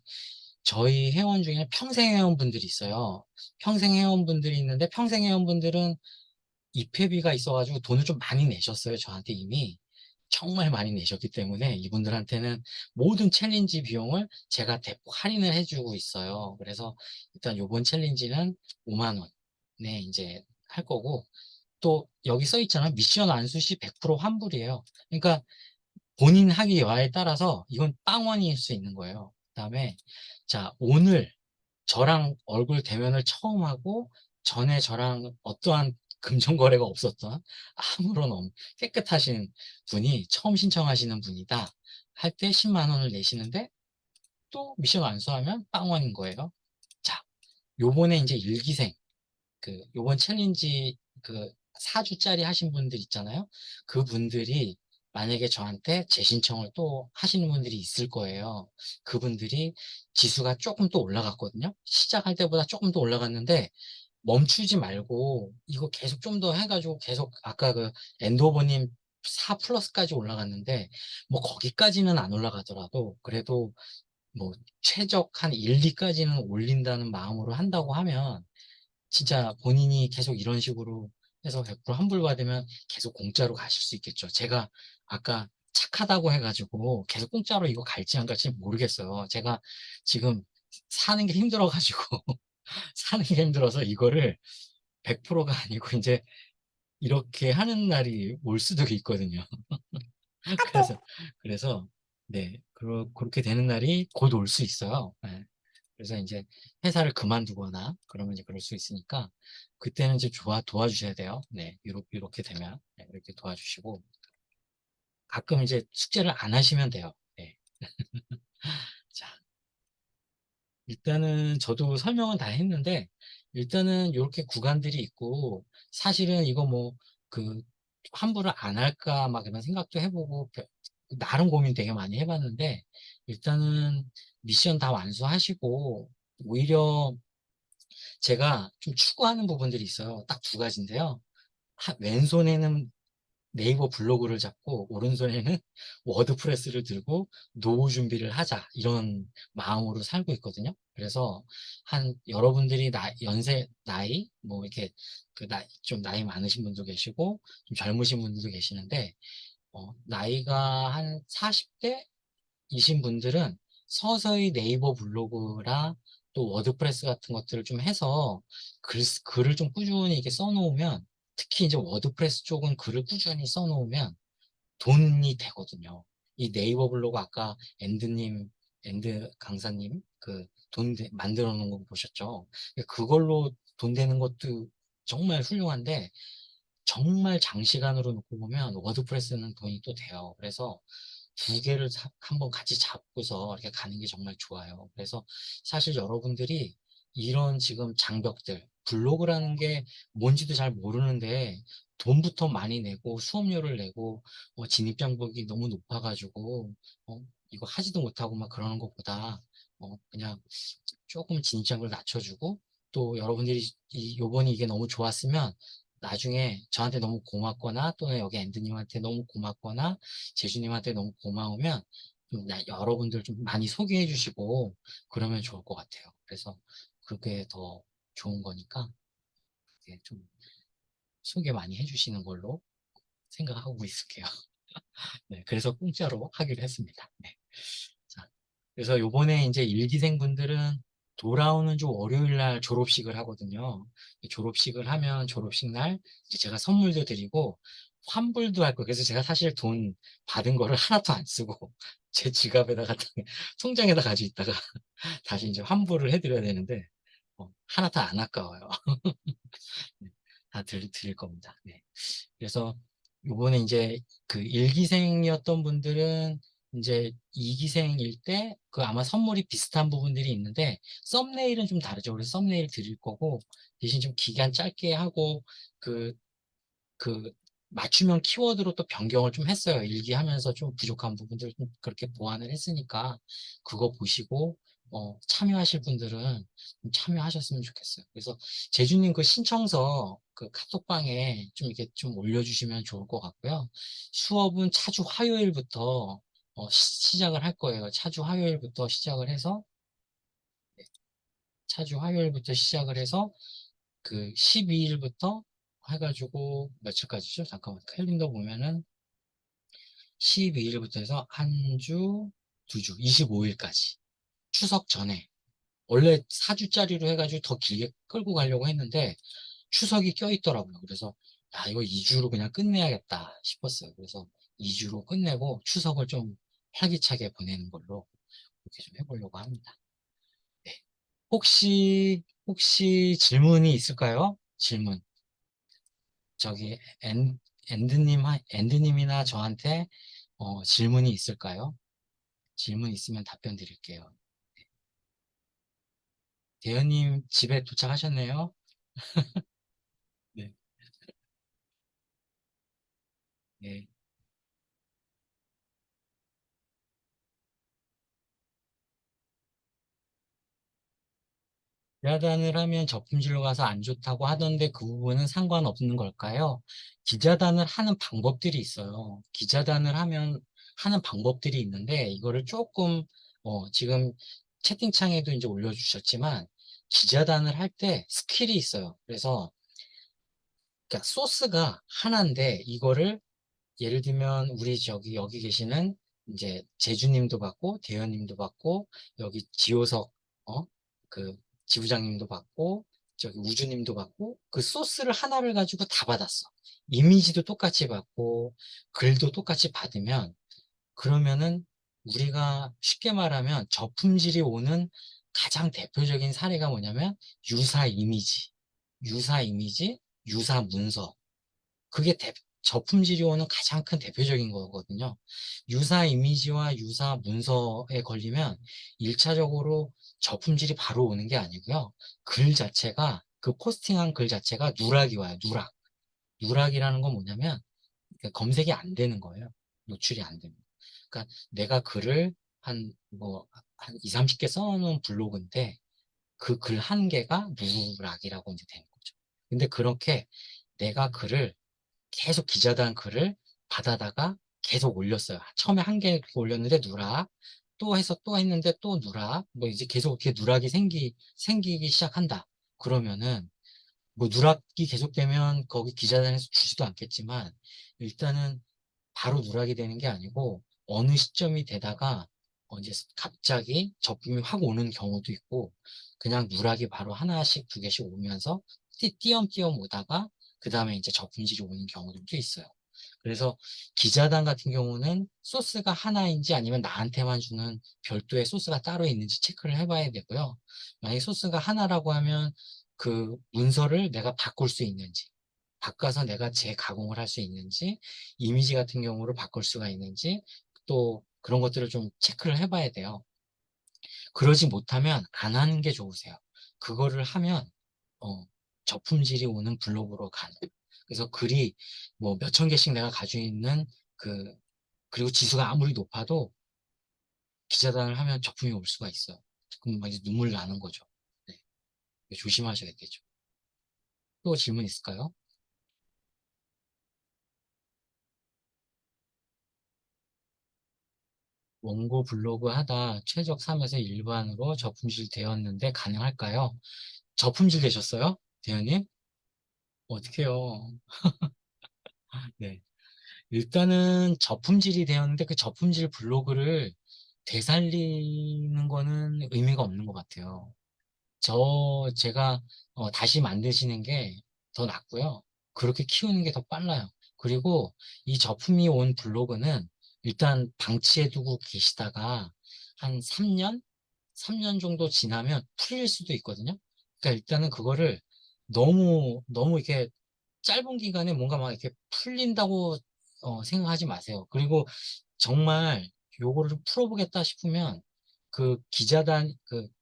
저희 회원 중에 평생 회원분들이 있어요. 평생 회원분들이 있는데, 평생 회원분들은 입회비가 있어가지고 돈을 좀 많이 내셨어요. 저한테 이미. 정말 많이 내셨기 때문에 이분들한테는 모든 챌린지 비용을 제가 대폭 할인을 해주고 있어요. 그래서 일단 요번 챌린지는 5만 원에 이제 할 거고, 또 여기 써 있잖아. 미션 완수 시 100% 환불이에요. 그러니까 본인 하기 여하에 따라서 이건 빵원일 수 있는 거예요. 그다음에 자, 오늘 저랑 얼굴 대면을 처음 하고 전에 저랑 어떠한 금전 거래가 없었던 아무런 깨끗하신 분이 처음 신청하시는 분이다 할 때 10만 원을 내시는데, 또 미션 완수하면 빵원인 거예요. 자, 요번에 이제 일기생 요번 챌린지 4주짜리 하신 분들 있잖아요. 그분들이 만약에 저한테 재신청을 또 하시는 분들이 있을 거예요. 그분들이 지수가 조금 또 올라갔거든요. 시작할 때보다 조금 더 올라갔는데, 멈추지 말고 이거 계속 좀 더 해가지고 계속 아까 그 엔도버님 4 플러스까지 올라갔는데, 뭐 거기까지는 안 올라가더라도 그래도 뭐 최적 한 1, 2까지는 올린다는 마음으로 한다고 하면, 진짜 본인이 계속 이런 식으로 해서 100% 환불받으면 계속 공짜로 가실 수 있겠죠. 제가 아까 착하다고 해가지고 계속 공짜로 이거 갈지 안 갈지 모르겠어요. 제가 지금 사는 게 힘들어가지고 사는 게 힘들어서 이거를 100%가 아니고 이제 이렇게 하는 날이 올 수도 있거든요. 그래서 네, 그렇게 되는 날이 곧 올 수 있어요. 네. 그래서 이제 회사를 그만두거나 그러면 이제 그럴 수 있으니까 그때는 이제 도와주셔야 돼요. 네, 이렇게 되면 네, 이렇게 도와주시고, 가끔 이제 숙제를 안 하시면 돼요. 네. 자, 일단은 저도 설명은 다 했는데, 일단은 이렇게 구간들이 있고, 사실은 이거 뭐 그 환불을 안 할까 막 이런 생각도 해보고 나름 고민 되게 많이 해봤는데, 일단은 미션 다 완수하시고, 오히려 제가 좀 추구하는 부분들이 있어요. 딱 두 가지인데요. 왼손에는 네이버 블로그를 잡고 오른손에는 워드프레스를 들고 노후 준비를 하자, 이런 마음으로 살고 있거든요. 그래서 여러분들이 나이 뭐 이렇게 좀 나이 많으신 분도 계시고 좀 젊으신 분들도 계시는데, 나이가 한 40대 이신 분들은 서서히 네이버 블로그나 또 워드프레스 같은 것들을 좀 해서 글을 좀 꾸준히 이렇게 써놓으면, 특히 이제 워드프레스 쪽은 글을 꾸준히 써놓으면 돈이 되거든요. 이 네이버 블로그 아까 엔드 강사님 그 돈 만들어 놓은 거 보셨죠? 그걸로 돈 되는 것도 정말 훌륭한데 정말 장시간으로 놓고 보면 워드프레스는 돈이 또 돼요. 그래서 두 개를 한번 같이 잡고서 이렇게 가는 게 정말 좋아요. 그래서 사실 여러분들이 이런 지금 장벽들, 블로그라는 게 뭔지도 잘 모르는데 돈부터 많이 내고 수업료를 내고 진입장벽이 너무 높아가지고 이거 하지도 못하고 막 그러는 것보다 그냥 조금 진입장벽을 낮춰주고 또 여러분들이 요번에 이게 너무 좋았으면 나중에 저한테 너무 고맙거나 또는 여기 앤드님한테 너무 고맙거나 제주님한테 너무 고마우면 좀 여러분들 좀 많이 소개해 주시고 그러면 좋을 것 같아요. 그래서 그게 더 좋은 거니까 그게 좀 소개 많이 해주시는 걸로 생각하고 있을게요. 네, 그래서 공짜로 하기로 했습니다. 네. 자, 그래서 요번에 이제 일기생분들은 돌아오는 주 월요일 날 졸업식을 하거든요. 졸업식을 하면 졸업식 날 이제 제가 선물도 드리고 환불도 할 거예요. 그래서 제가 사실 돈 받은 거를 하나도 안 쓰고 제 지갑에다가 통장에다 가지고 있다가 다시 이제 환불을 해드려야 되는데 하나 다 안 아까워요. 네, 다 드릴 겁니다. 네. 그래서 요번에 이제 그 1기생이었던 분들은 이제 2기생일 때 그 아마 선물이 비슷한 부분들이 있는데 썸네일은 좀 다르죠. 그래서 썸네일 드릴 거고 대신 좀 기간 짧게 하고 그 맞춤형 키워드로 또 변경을 좀 했어요. 일기하면서 좀 부족한 부분들 좀 그렇게 보완을 했으니까 그거 보시고 참여하실 분들은 좀 참여하셨으면 좋겠어요. 그래서 제주님 그 신청서 그 카톡방에 좀 이렇게 좀 올려주시면 좋을 것 같고요. 수업은 차주 화요일부터 시작을 할 거예요. 차주 화요일부터 시작을 해서 차주 화요일부터 시작을 해서 그 12일부터 해가지고 며칠까지죠? 잠깐만 캘린더 보면은 12일부터 해서 한 주, 두 주, 25일까지 추석 전에 원래 4주짜리로 해가지고 더 길게 끌고 가려고 했는데 추석이 껴있더라고요. 그래서 야 이거 2주로 그냥 끝내야겠다 싶었어요. 그래서 2주로 끝내고 추석을 좀 활기차게 보내는 걸로 그렇게 좀 해보려고 합니다. 네. 혹시 질문이 있을까요? 질문. 저기 앤드님이나 저한테 질문이 있을까요? 질문 있으면 답변 드릴게요. 대현님 집에 도착하셨네요. 네. 네. 기자단을 하면 저품질로 가서 안 좋다고 하던데 그 부분은 상관없는 걸까요? 기자단을 하는 방법들이 있어요. 기자단을 하는 방법들이 있는데 이거를 조금 지금 채팅창에도 이제 올려주셨지만 기자단을 할 때 스킬이 있어요. 그래서 그러니까 소스가 하나인데 이거를 예를 들면 우리 저기 여기 계시는 이제 제주님도 받고 대현님도 받고 여기 지호석 그 지부장님도 받고 저기 우주님도 받고 그 소스를 하나를 가지고 다 받았어. 이미지도 똑같이 받고 글도 똑같이 받으면 그러면은 우리가 쉽게 말하면 저품질이 오는 가장 대표적인 사례가 뭐냐면 유사 이미지, 유사 이미지, 유사 문서. 그게 저품질이 오는 가장 큰 대표적인 거거든요. 유사 이미지와 유사 문서에 걸리면 1차적으로 저품질이 바로 오는 게 아니고요. 글 자체가, 그 포스팅한 글 자체가 누락이 와요. 누락. 누락이라는 건 뭐냐면 검색이 안 되는 거예요. 노출이 안 됩니다. 그러니까 내가 글을 한 2, 30개 써놓은 블로그인데 그 글 한 개가 누락이라고 이제 되는 거죠. 근데 그렇게 내가 글을 계속 기자단 글을 받아다가 계속 올렸어요. 처음에 한 개 올렸는데 누락, 또 해서 또 했는데 또 누락, 뭐 이제 계속 이렇게 누락이 생기기 시작한다. 그러면은 뭐 누락이 계속되면 거기 기자단에서 주지도 않겠지만 일단은 바로 누락이 되는 게 아니고 어느 시점이 되다가 이제 갑자기 적금이 확 오는 경우도 있고 그냥 누락이 바로 하나씩 두 개씩 오면서 띄엄띄엄 오다가 그 다음에 이제 저품질이 오는 경우들도 있어요. 그래서 기자단 같은 경우는 소스가 하나인지 아니면 나한테만 주는 별도의 소스가 따로 있는지 체크를 해봐야 되고요. 만약에 소스가 하나라고 하면 그 문서를 내가 바꿀 수 있는지, 바꿔서 내가 재가공을 할 수 있는지, 이미지 같은 경우로 바꿀 수가 있는지, 또 그런 것들을 좀 체크를 해봐야 돼요. 그러지 못하면 안 하는 게 좋으세요. 그거를 하면 저품질이 오는 블로그로 가는. 그래서 글이 뭐 몇천 개씩 내가 가지고 있는 그리고 지수가 아무리 높아도 기자단을 하면 적품이 올 수가 있어요. 그럼 막 이제 눈물 나는 거죠. 네. 조심하셔야겠죠. 또 질문 있을까요? 원고 블로그 하다 최적 3에서 일반으로 저품질 되었는데 가능할까요? 저품질 되셨어요? 대현님? 어떡해요. 네. 일단은 저품질이 되었는데 그 저품질 블로그를 되살리는 거는 의미가 없는 것 같아요. 제가 다시 만드시는 게 더 낫고요. 그렇게 키우는 게 더 빨라요. 그리고 이 저품이 온 블로그는 일단 방치해두고 계시다가 한 3년? 3년 정도 지나면 풀릴 수도 있거든요. 그러니까 일단은 그거를 너무 이렇게 짧은 기간에 뭔가 막 이렇게 풀린다고 생각하지 마세요. 그리고 정말 요거를 좀 풀어보겠다 싶으면 그 기자단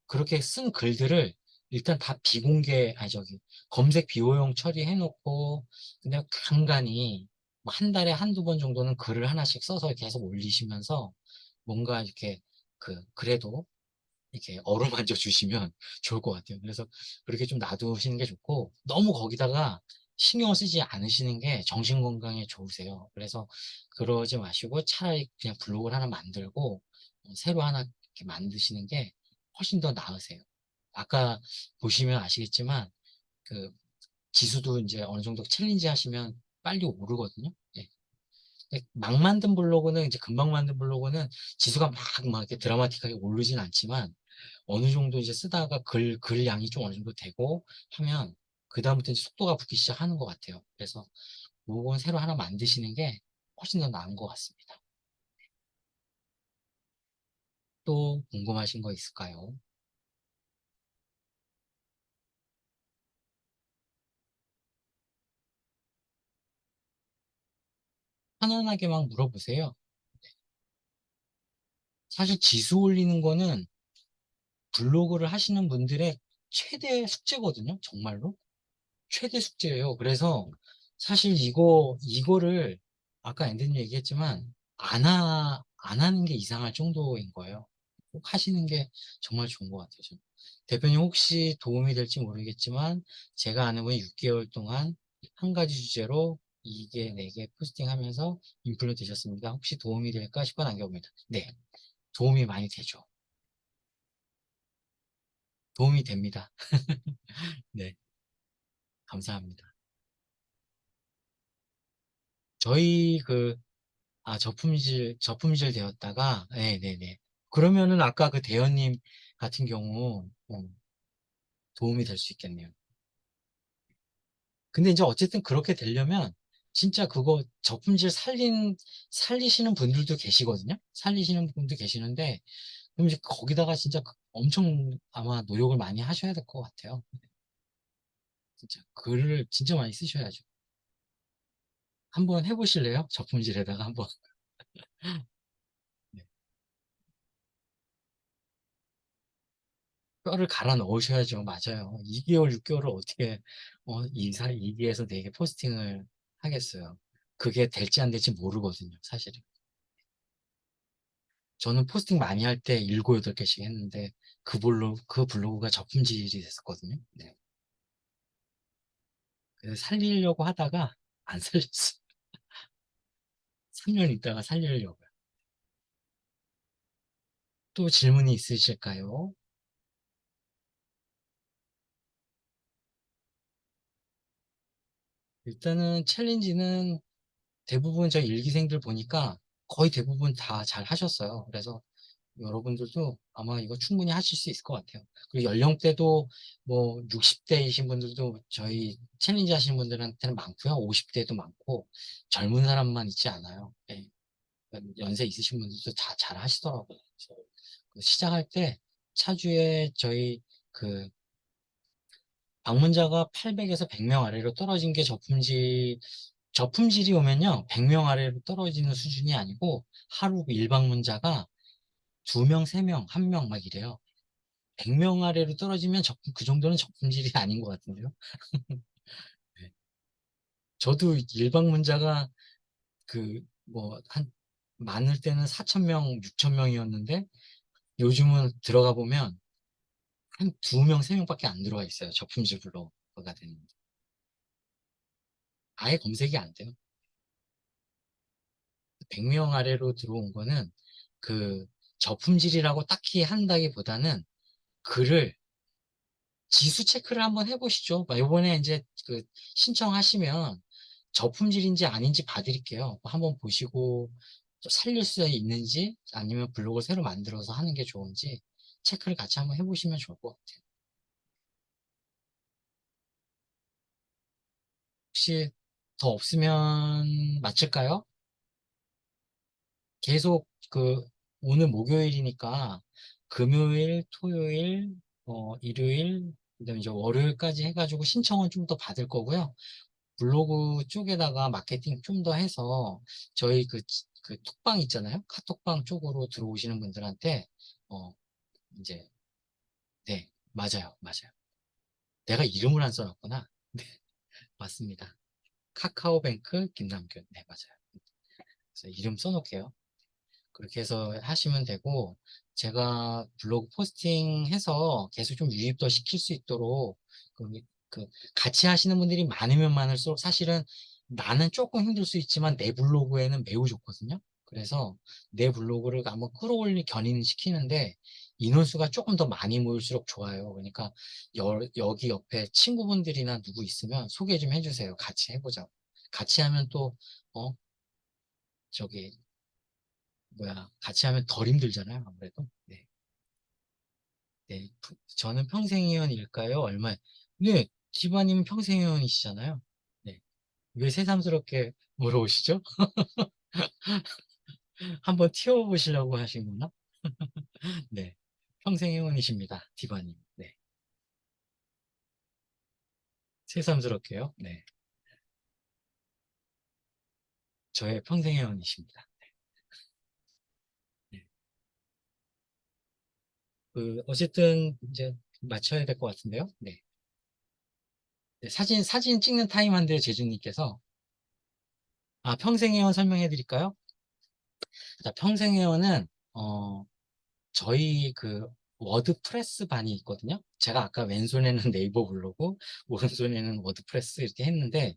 그렇게 쓴 글들을 일단 다 비공개 아니 저기 검색 비호용 처리해놓고 그냥 간간히 뭐한 달에 한두 번 정도는 글을 하나씩 써서 계속 올리시면서 뭔가 이렇게 그래도 이렇게 어루만져 주시면 좋을 것 같아요. 그래서 그렇게 좀 놔두시는 게 좋고 너무 거기다가 신경을 쓰지 않으시는 게 정신 건강에 좋으세요. 그래서 그러지 마시고 차라리 그냥 블로그를 하나 만들고 새로 하나 이렇게 만드시는 게 훨씬 더 나으세요. 아까 보시면 아시겠지만 그 지수도 이제 어느 정도 챌린지 하시면 빨리 오르거든요. 예. 근데 막 만든 블로그는 이제 금방 만든 블로그는 지수가 막 이렇게 드라마틱하게 오르진 않지만 어느 정도 이제 쓰다가 글 양이 좀 어느 정도 되고 하면 그다음부터 이제 속도가 붙기 시작하는 것 같아요. 그래서 요건 새로 하나 만드시는 게 훨씬 더 나은 것 같습니다. 또 궁금하신 거 있을까요? 편안하게 막 물어보세요. 사실 지수 올리는 거는 블로그를 하시는 분들의 최대 숙제거든요. 정말로. 최대 숙제예요. 그래서 사실 이거를 아까 앤드님 얘기했지만 안 하는 게 이상할 정도인 거예요. 꼭 하시는 게 정말 좋은 것 같아요. 저는. 대표님 혹시 도움이 될지 모르겠지만 제가 아는 분이 6개월 동안 한 가지 주제로 2개, 4개 포스팅하면서 인플루 되셨습니다. 혹시 도움이 될까 싶어 남겨봅니다. 네, 도움이 많이 되죠. 도움이 됩니다. 네, 감사합니다. 저희 저품질 되었다가, 네네네. 그러면은 아까 그 대현님 같은 경우, 도움이 될 수 있겠네요. 근데 이제 어쨌든 그렇게 되려면, 진짜 그거 살리시는 분들도 계시거든요? 살리시는 분도 계시는데, 그럼 이제 거기다가 진짜 엄청 아마 노력을 많이 하셔야 될 것 같아요. 진짜. 글을 진짜 많이 쓰셔야죠. 한번 해보실래요? 저품질에다가 한번. 네. 뼈를 갈아 넣으셔야죠. 맞아요. 2개월, 6개월을 어떻게, 2기에서 4개 포스팅을 하겠어요. 그게 될지 안 될지 모르거든요, 사실은. 저는 포스팅 많이 할 때 7, 8개씩 했는데, 그 블로그가 저품질이 됐었거든요. 네. 그래서 살리려고 하다가 안 살렸어요. 3년 있다가 살리려고요. 또 질문이 있으실까요? 일단은 챌린지는 대부분 저희 일기생들 보니까 거의 대부분 다 잘 하셨어요. 그래서 여러분들도 아마 이거 충분히 하실 수 있을 것 같아요. 그리고 연령대도 뭐 60대이신 분들도 저희 챌린지 하시는 분들한테는 많고요. 50대도 많고 젊은 사람만 있지 않아요. 예. 연세 있으신 분들도 다 잘 하시더라고요. 그래서 그 시작할 때 차주에 저희 그 방문자가 800에서 100명 아래로 떨어진 게 저품질이 오면요. 100명 아래로 떨어지는 수준이 아니고 하루 일방문자가 2명, 3명, 1명 막 이래요. 100명 아래로 떨어지면 그 정도는 저품질이 아닌 것 같은데요. 네. 저도 일방문자가 많을 때는 4,000명, 6,000명이었는데 요즘은 들어가 보면 한 2명, 3명밖에 안 들어와 있어요. 저품질 블로거가 되는. 아예 검색이 안 돼요. 100명 아래로 들어온 거는 그 저품질이라고 딱히 한다기보다는 글을 지수 체크를 한번 해보시죠. 이번에 이제 그 신청하시면 저품질인지 아닌지 봐드릴게요. 한번 보시고 또 살릴 수 있는지 아니면 블로그를 새로 만들어서 하는 게 좋은지 체크를 같이 한번 해보시면 좋을 것 같아요. 혹시 더 없으면 마칠까요? 계속 오늘 목요일이니까 금요일, 토요일, 일요일, 그다음에 이제 월요일까지 해가지고 신청은 좀 더 받을 거고요. 블로그 쪽에다가 마케팅 좀 더 해서 저희 그 톡방 있잖아요. 카톡방 쪽으로 들어오시는 분들한테 어 이제 네, 맞아요, 맞아요. 내가 이름을 안 써놨구나. 네, 맞습니다. 카카오뱅크 김남균. 네, 맞아요. 그래서 이름 써놓을게요. 그렇게 해서 하시면 되고, 제가 블로그 포스팅해서 계속 좀 유입 더 시킬 수 있도록, 그, 같이 하시는 분들이 많으면 많을수록 사실은 나는 조금 힘들 수 있지만 내 블로그에는 매우 좋거든요. 그래서 내 블로그를 한번 견인을 시키는데 인원수가 조금 더 많이 모일수록 좋아요. 그러니까 여기 옆에 친구분들이나 누구 있으면 소개 좀 해주세요. 같이 해보자고. 같이 하면 또, 어, 저기, 같이 하면 덜 힘들잖아요, 아무래도. 네. 네. 저는 평생회원일까요? 네, 티바님은 평생회원이시잖아요. 네. 왜 새삼스럽게 물어보시죠? 한번 튀어보시려고 하시구나? 네. 평생회원이십니다, 티바님. 네. 새삼스럽게요. 네. 저의 평생회원이십니다. 네. 어쨌든, 이제, 맞춰야 될 것 같은데요. 네. 네, 사진 찍는 타임 한데요, 제주님께서. 평생회원 설명해 드릴까요? 자, 평생회원은 저희 워드프레스 반이 있거든요. 제가 아까 왼손에는 네이버 블로그, 오른손에는 워드프레스 이렇게 했는데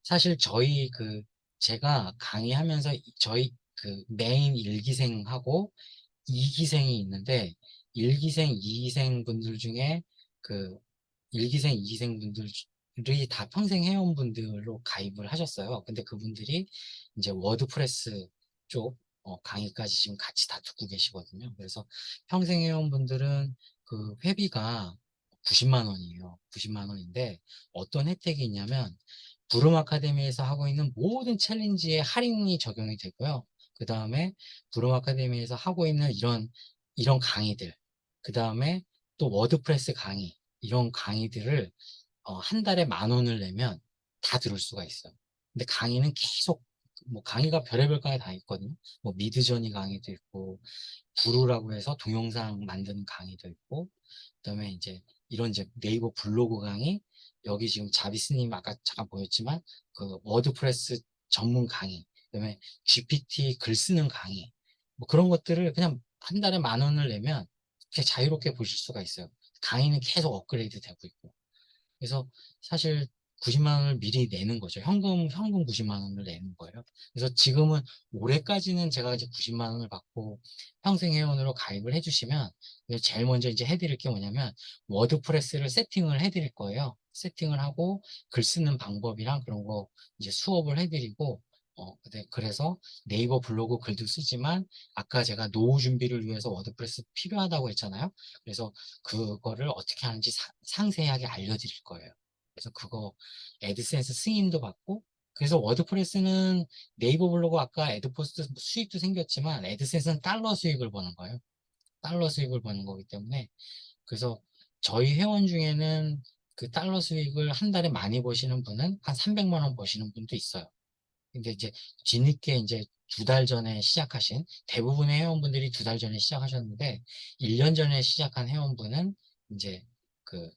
사실 제가 강의하면서 저희 메인 1기생하고 2기생이 있는데 1기생, 2기생 분들 중에 그 1기생, 2기생 분들이 다 평생 회원분들로 가입을 하셨어요. 근데 그분들이 이제 워드프레스 쪽 강의까지 지금 같이 다 듣고 계시거든요. 그래서 평생 회원분들은 그 회비가 90만 원이에요. 90만 원인데 어떤 혜택이 있냐면 부름 아카데미에서 하고 있는 모든 챌린지에 할인이 적용이 되고요. 그 다음에 부름 아카데미에서 하고 있는 이런 강의들, 그 다음에 또 워드프레스 강의, 이런 강의들을 한 달에 10,000원을 내면 다 들을 수가 있어요. 근데 강의는 계속 강의가 별의별 강의 다 있거든요. 미드저니 강의도 있고 구루라고 해서 동영상 만드는 강의도 있고 그다음에 이제 네이버 블로그 강의, 여기 지금 자비스님 아까 잠깐 보였지만 그 워드프레스 전문 강의, 그다음에 GPT 글 쓰는 강의, 그런 것들을 그냥 한 달에 10,000원을 내면 그냥 자유롭게 보실 수가 있어요. 강의는 계속 업그레이드 되고 있고. 그래서 사실 90만 원을 미리 내는 거죠. 현금 90만 원을 내는 거예요. 그래서 지금은 올해까지는 제가 이제 90만 원을 받고 평생 회원으로 가입을 해주시면 제일 먼저 이제 해드릴 게 뭐냐면 워드프레스를 세팅을 해드릴 거예요. 세팅을 하고 글 쓰는 방법이랑 그런 거 이제 수업을 해드리고 그래서 네이버 블로그 글도 쓰지만 아까 제가 노후 준비를 위해서 워드프레스 필요하다고 했잖아요. 그래서 그거를 어떻게 하는지 상세하게 알려드릴 거예요. 그래서 그거 애드센스 승인도 받고, 그래서 워드프레스는 네이버 블로그 아까 애드포스트 수익도 생겼지만 애드센스는 달러 수익을 버는 거예요. 달러 수익을 버는 거기 때문에, 그래서 저희 회원 중에는 그 달러 수익을 한 달에 많이 버시는 분은 한 300만 원 버시는 분도 있어요. 근데 이제 뒤늦게 이제 2달 전에 시작하신 대부분의 회원분들이 2달 전에 시작하셨는데 1년 전에 시작한 회원분은 이제 그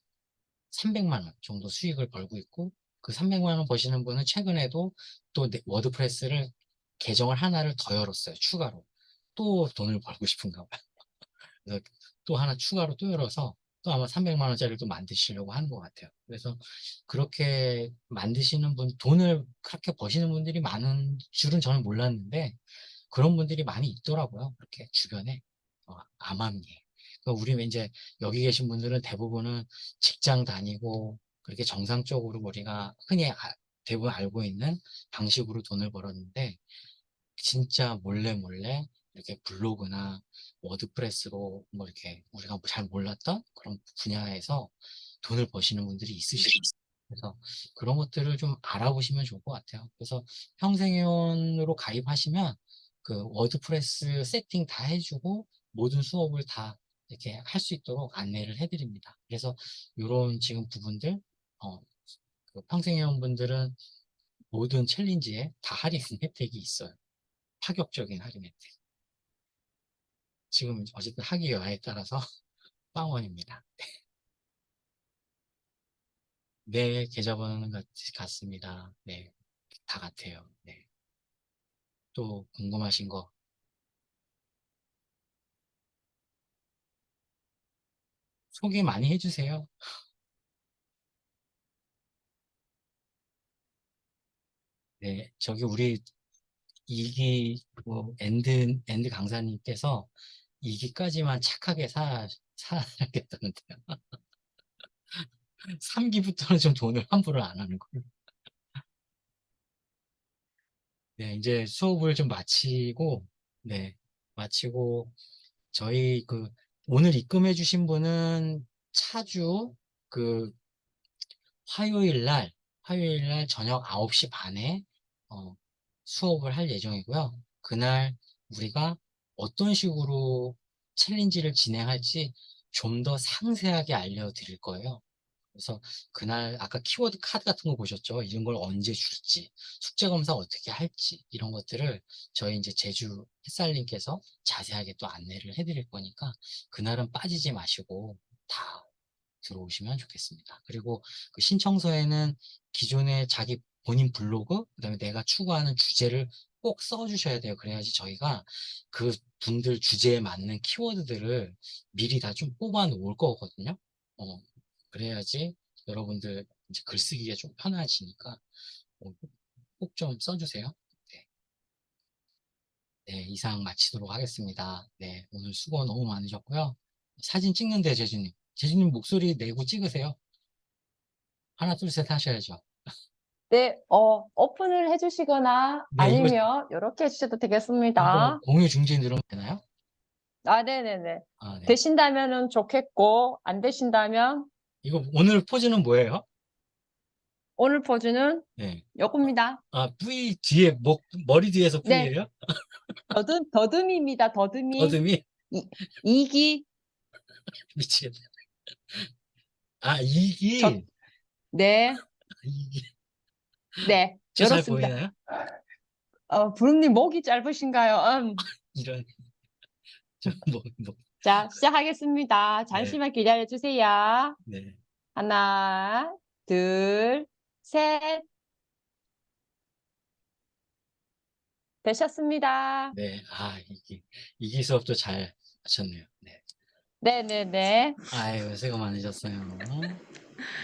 300만 원 정도 수익을 벌고 있고, 그 300만 원 버시는 분은 최근에도 또 워드프레스를 계정을 하나를 더 열었어요. 추가로. 또 돈을 벌고 싶은가 봐요. 그래서 또 하나 추가로 또 열어서 또 아마 300만 원짜리를 또 만드시려고 하는 것 같아요. 그래서 그렇게 만드시는 분, 돈을 그렇게 버시는 분들이 많은 줄은 저는 몰랐는데 그런 분들이 많이 있더라고요. 그렇게 주변에. 암암리에. 그러니까 우리 이제 여기 계신 분들은 대부분은 직장 다니고 그렇게 정상적으로 우리가 흔히 대부분 알고 있는 방식으로 돈을 벌었는데, 진짜 몰래 몰래 이렇게 블로그나 워드프레스로 뭐 이렇게 우리가 잘 몰랐던 그런 분야에서 돈을 버시는 분들이 있으시죠. 그래서 그런 것들을 좀 알아보시면 좋을 것 같아요. 그래서 평생회원으로 가입하시면 그 워드프레스 세팅 다 해주고 모든 수업을 다 이렇게 할 수 있도록 안내를 해드립니다. 그래서 이런 지금 부분들, 그 평생회원분들은 모든 챌린지에 다 할인 혜택이 있어요. 파격적인 할인 혜택. 지금 어쨌든 학위 여하에 따라서 빵원입니다. 네, 계좌번호는 같습니다. 네, 다 같아요. 네. 또 궁금하신 거? 소개 많이 해주세요. 네, 저기 우리 엔드 강사님께서 2기까지만 착하게 살겠다는데요. 3기부터는 좀 돈을 환불을 안 하는 걸로. 네, 이제 수업을 좀 마치고, 네, 마치고, 저희 오늘 입금해 주신 분은 차주, 그, 화요일 날 저녁 9시 반에, 어, 수업을 할 예정이고요. 그날 우리가 어떤 식으로 챌린지를 진행할지 좀 더 상세하게 알려드릴 거예요. 그래서 그날 아까 키워드 카드 같은 거 보셨죠? 이런 걸 언제 줄지, 숙제 검사 어떻게 할지, 이런 것들을 저희 이제 제주 햇살님께서 자세하게 또 안내를 해드릴 거니까 그날은 빠지지 마시고 다 들어오시면 좋겠습니다. 그리고 그 신청서에는 기존에 자기 본인 블로그, 그다음에 내가 추구하는 주제를 꼭 써주셔야 돼요. 그래야지 저희가 그 분들 주제에 맞는 키워드들을 미리 다 좀 뽑아 놓을 거거든요. 그래야지 여러분들 이제 글쓰기가 좀 편하시니까 꼭 좀 써주세요. 네. 네, 이상 마치도록 하겠습니다. 네, 오늘 수고 너무 많으셨고요. 사진 찍는데 재준님 목소리 내고 찍으세요. 하나, 둘, 셋 하셔야죠. 네, 오픈을 해주시거나 네, 아니면 이렇게 해주셔도 이거 되겠습니다. 공유 중지 누르면 되나요? 아, 네네네. 아, 네. 되신다면은 좋겠고, 안 되신다면 이거 오늘 포즈는 뭐예요? 오늘 포즈는 네. 요겁니다. 아, 뿌이 뒤에, 머리 뒤에서 네, 뿌이예요? 더듬입니다. 더듬이. 어둠이? 이기. 미치겠네. 아, 저, 네, 이기. 네, 저 잘 이렇습니다. 보이나요? 부름님 목이 짧으신가요? 이런. 뭐. 자, 시작하겠습니다. 네. 잠시만 기다려주세요. 네. 하나, 둘, 셋. 되셨습니다. 네. 아, 이기 수업도 잘 하셨네요. 네. 네네네. 아유, 수고 많으셨어요.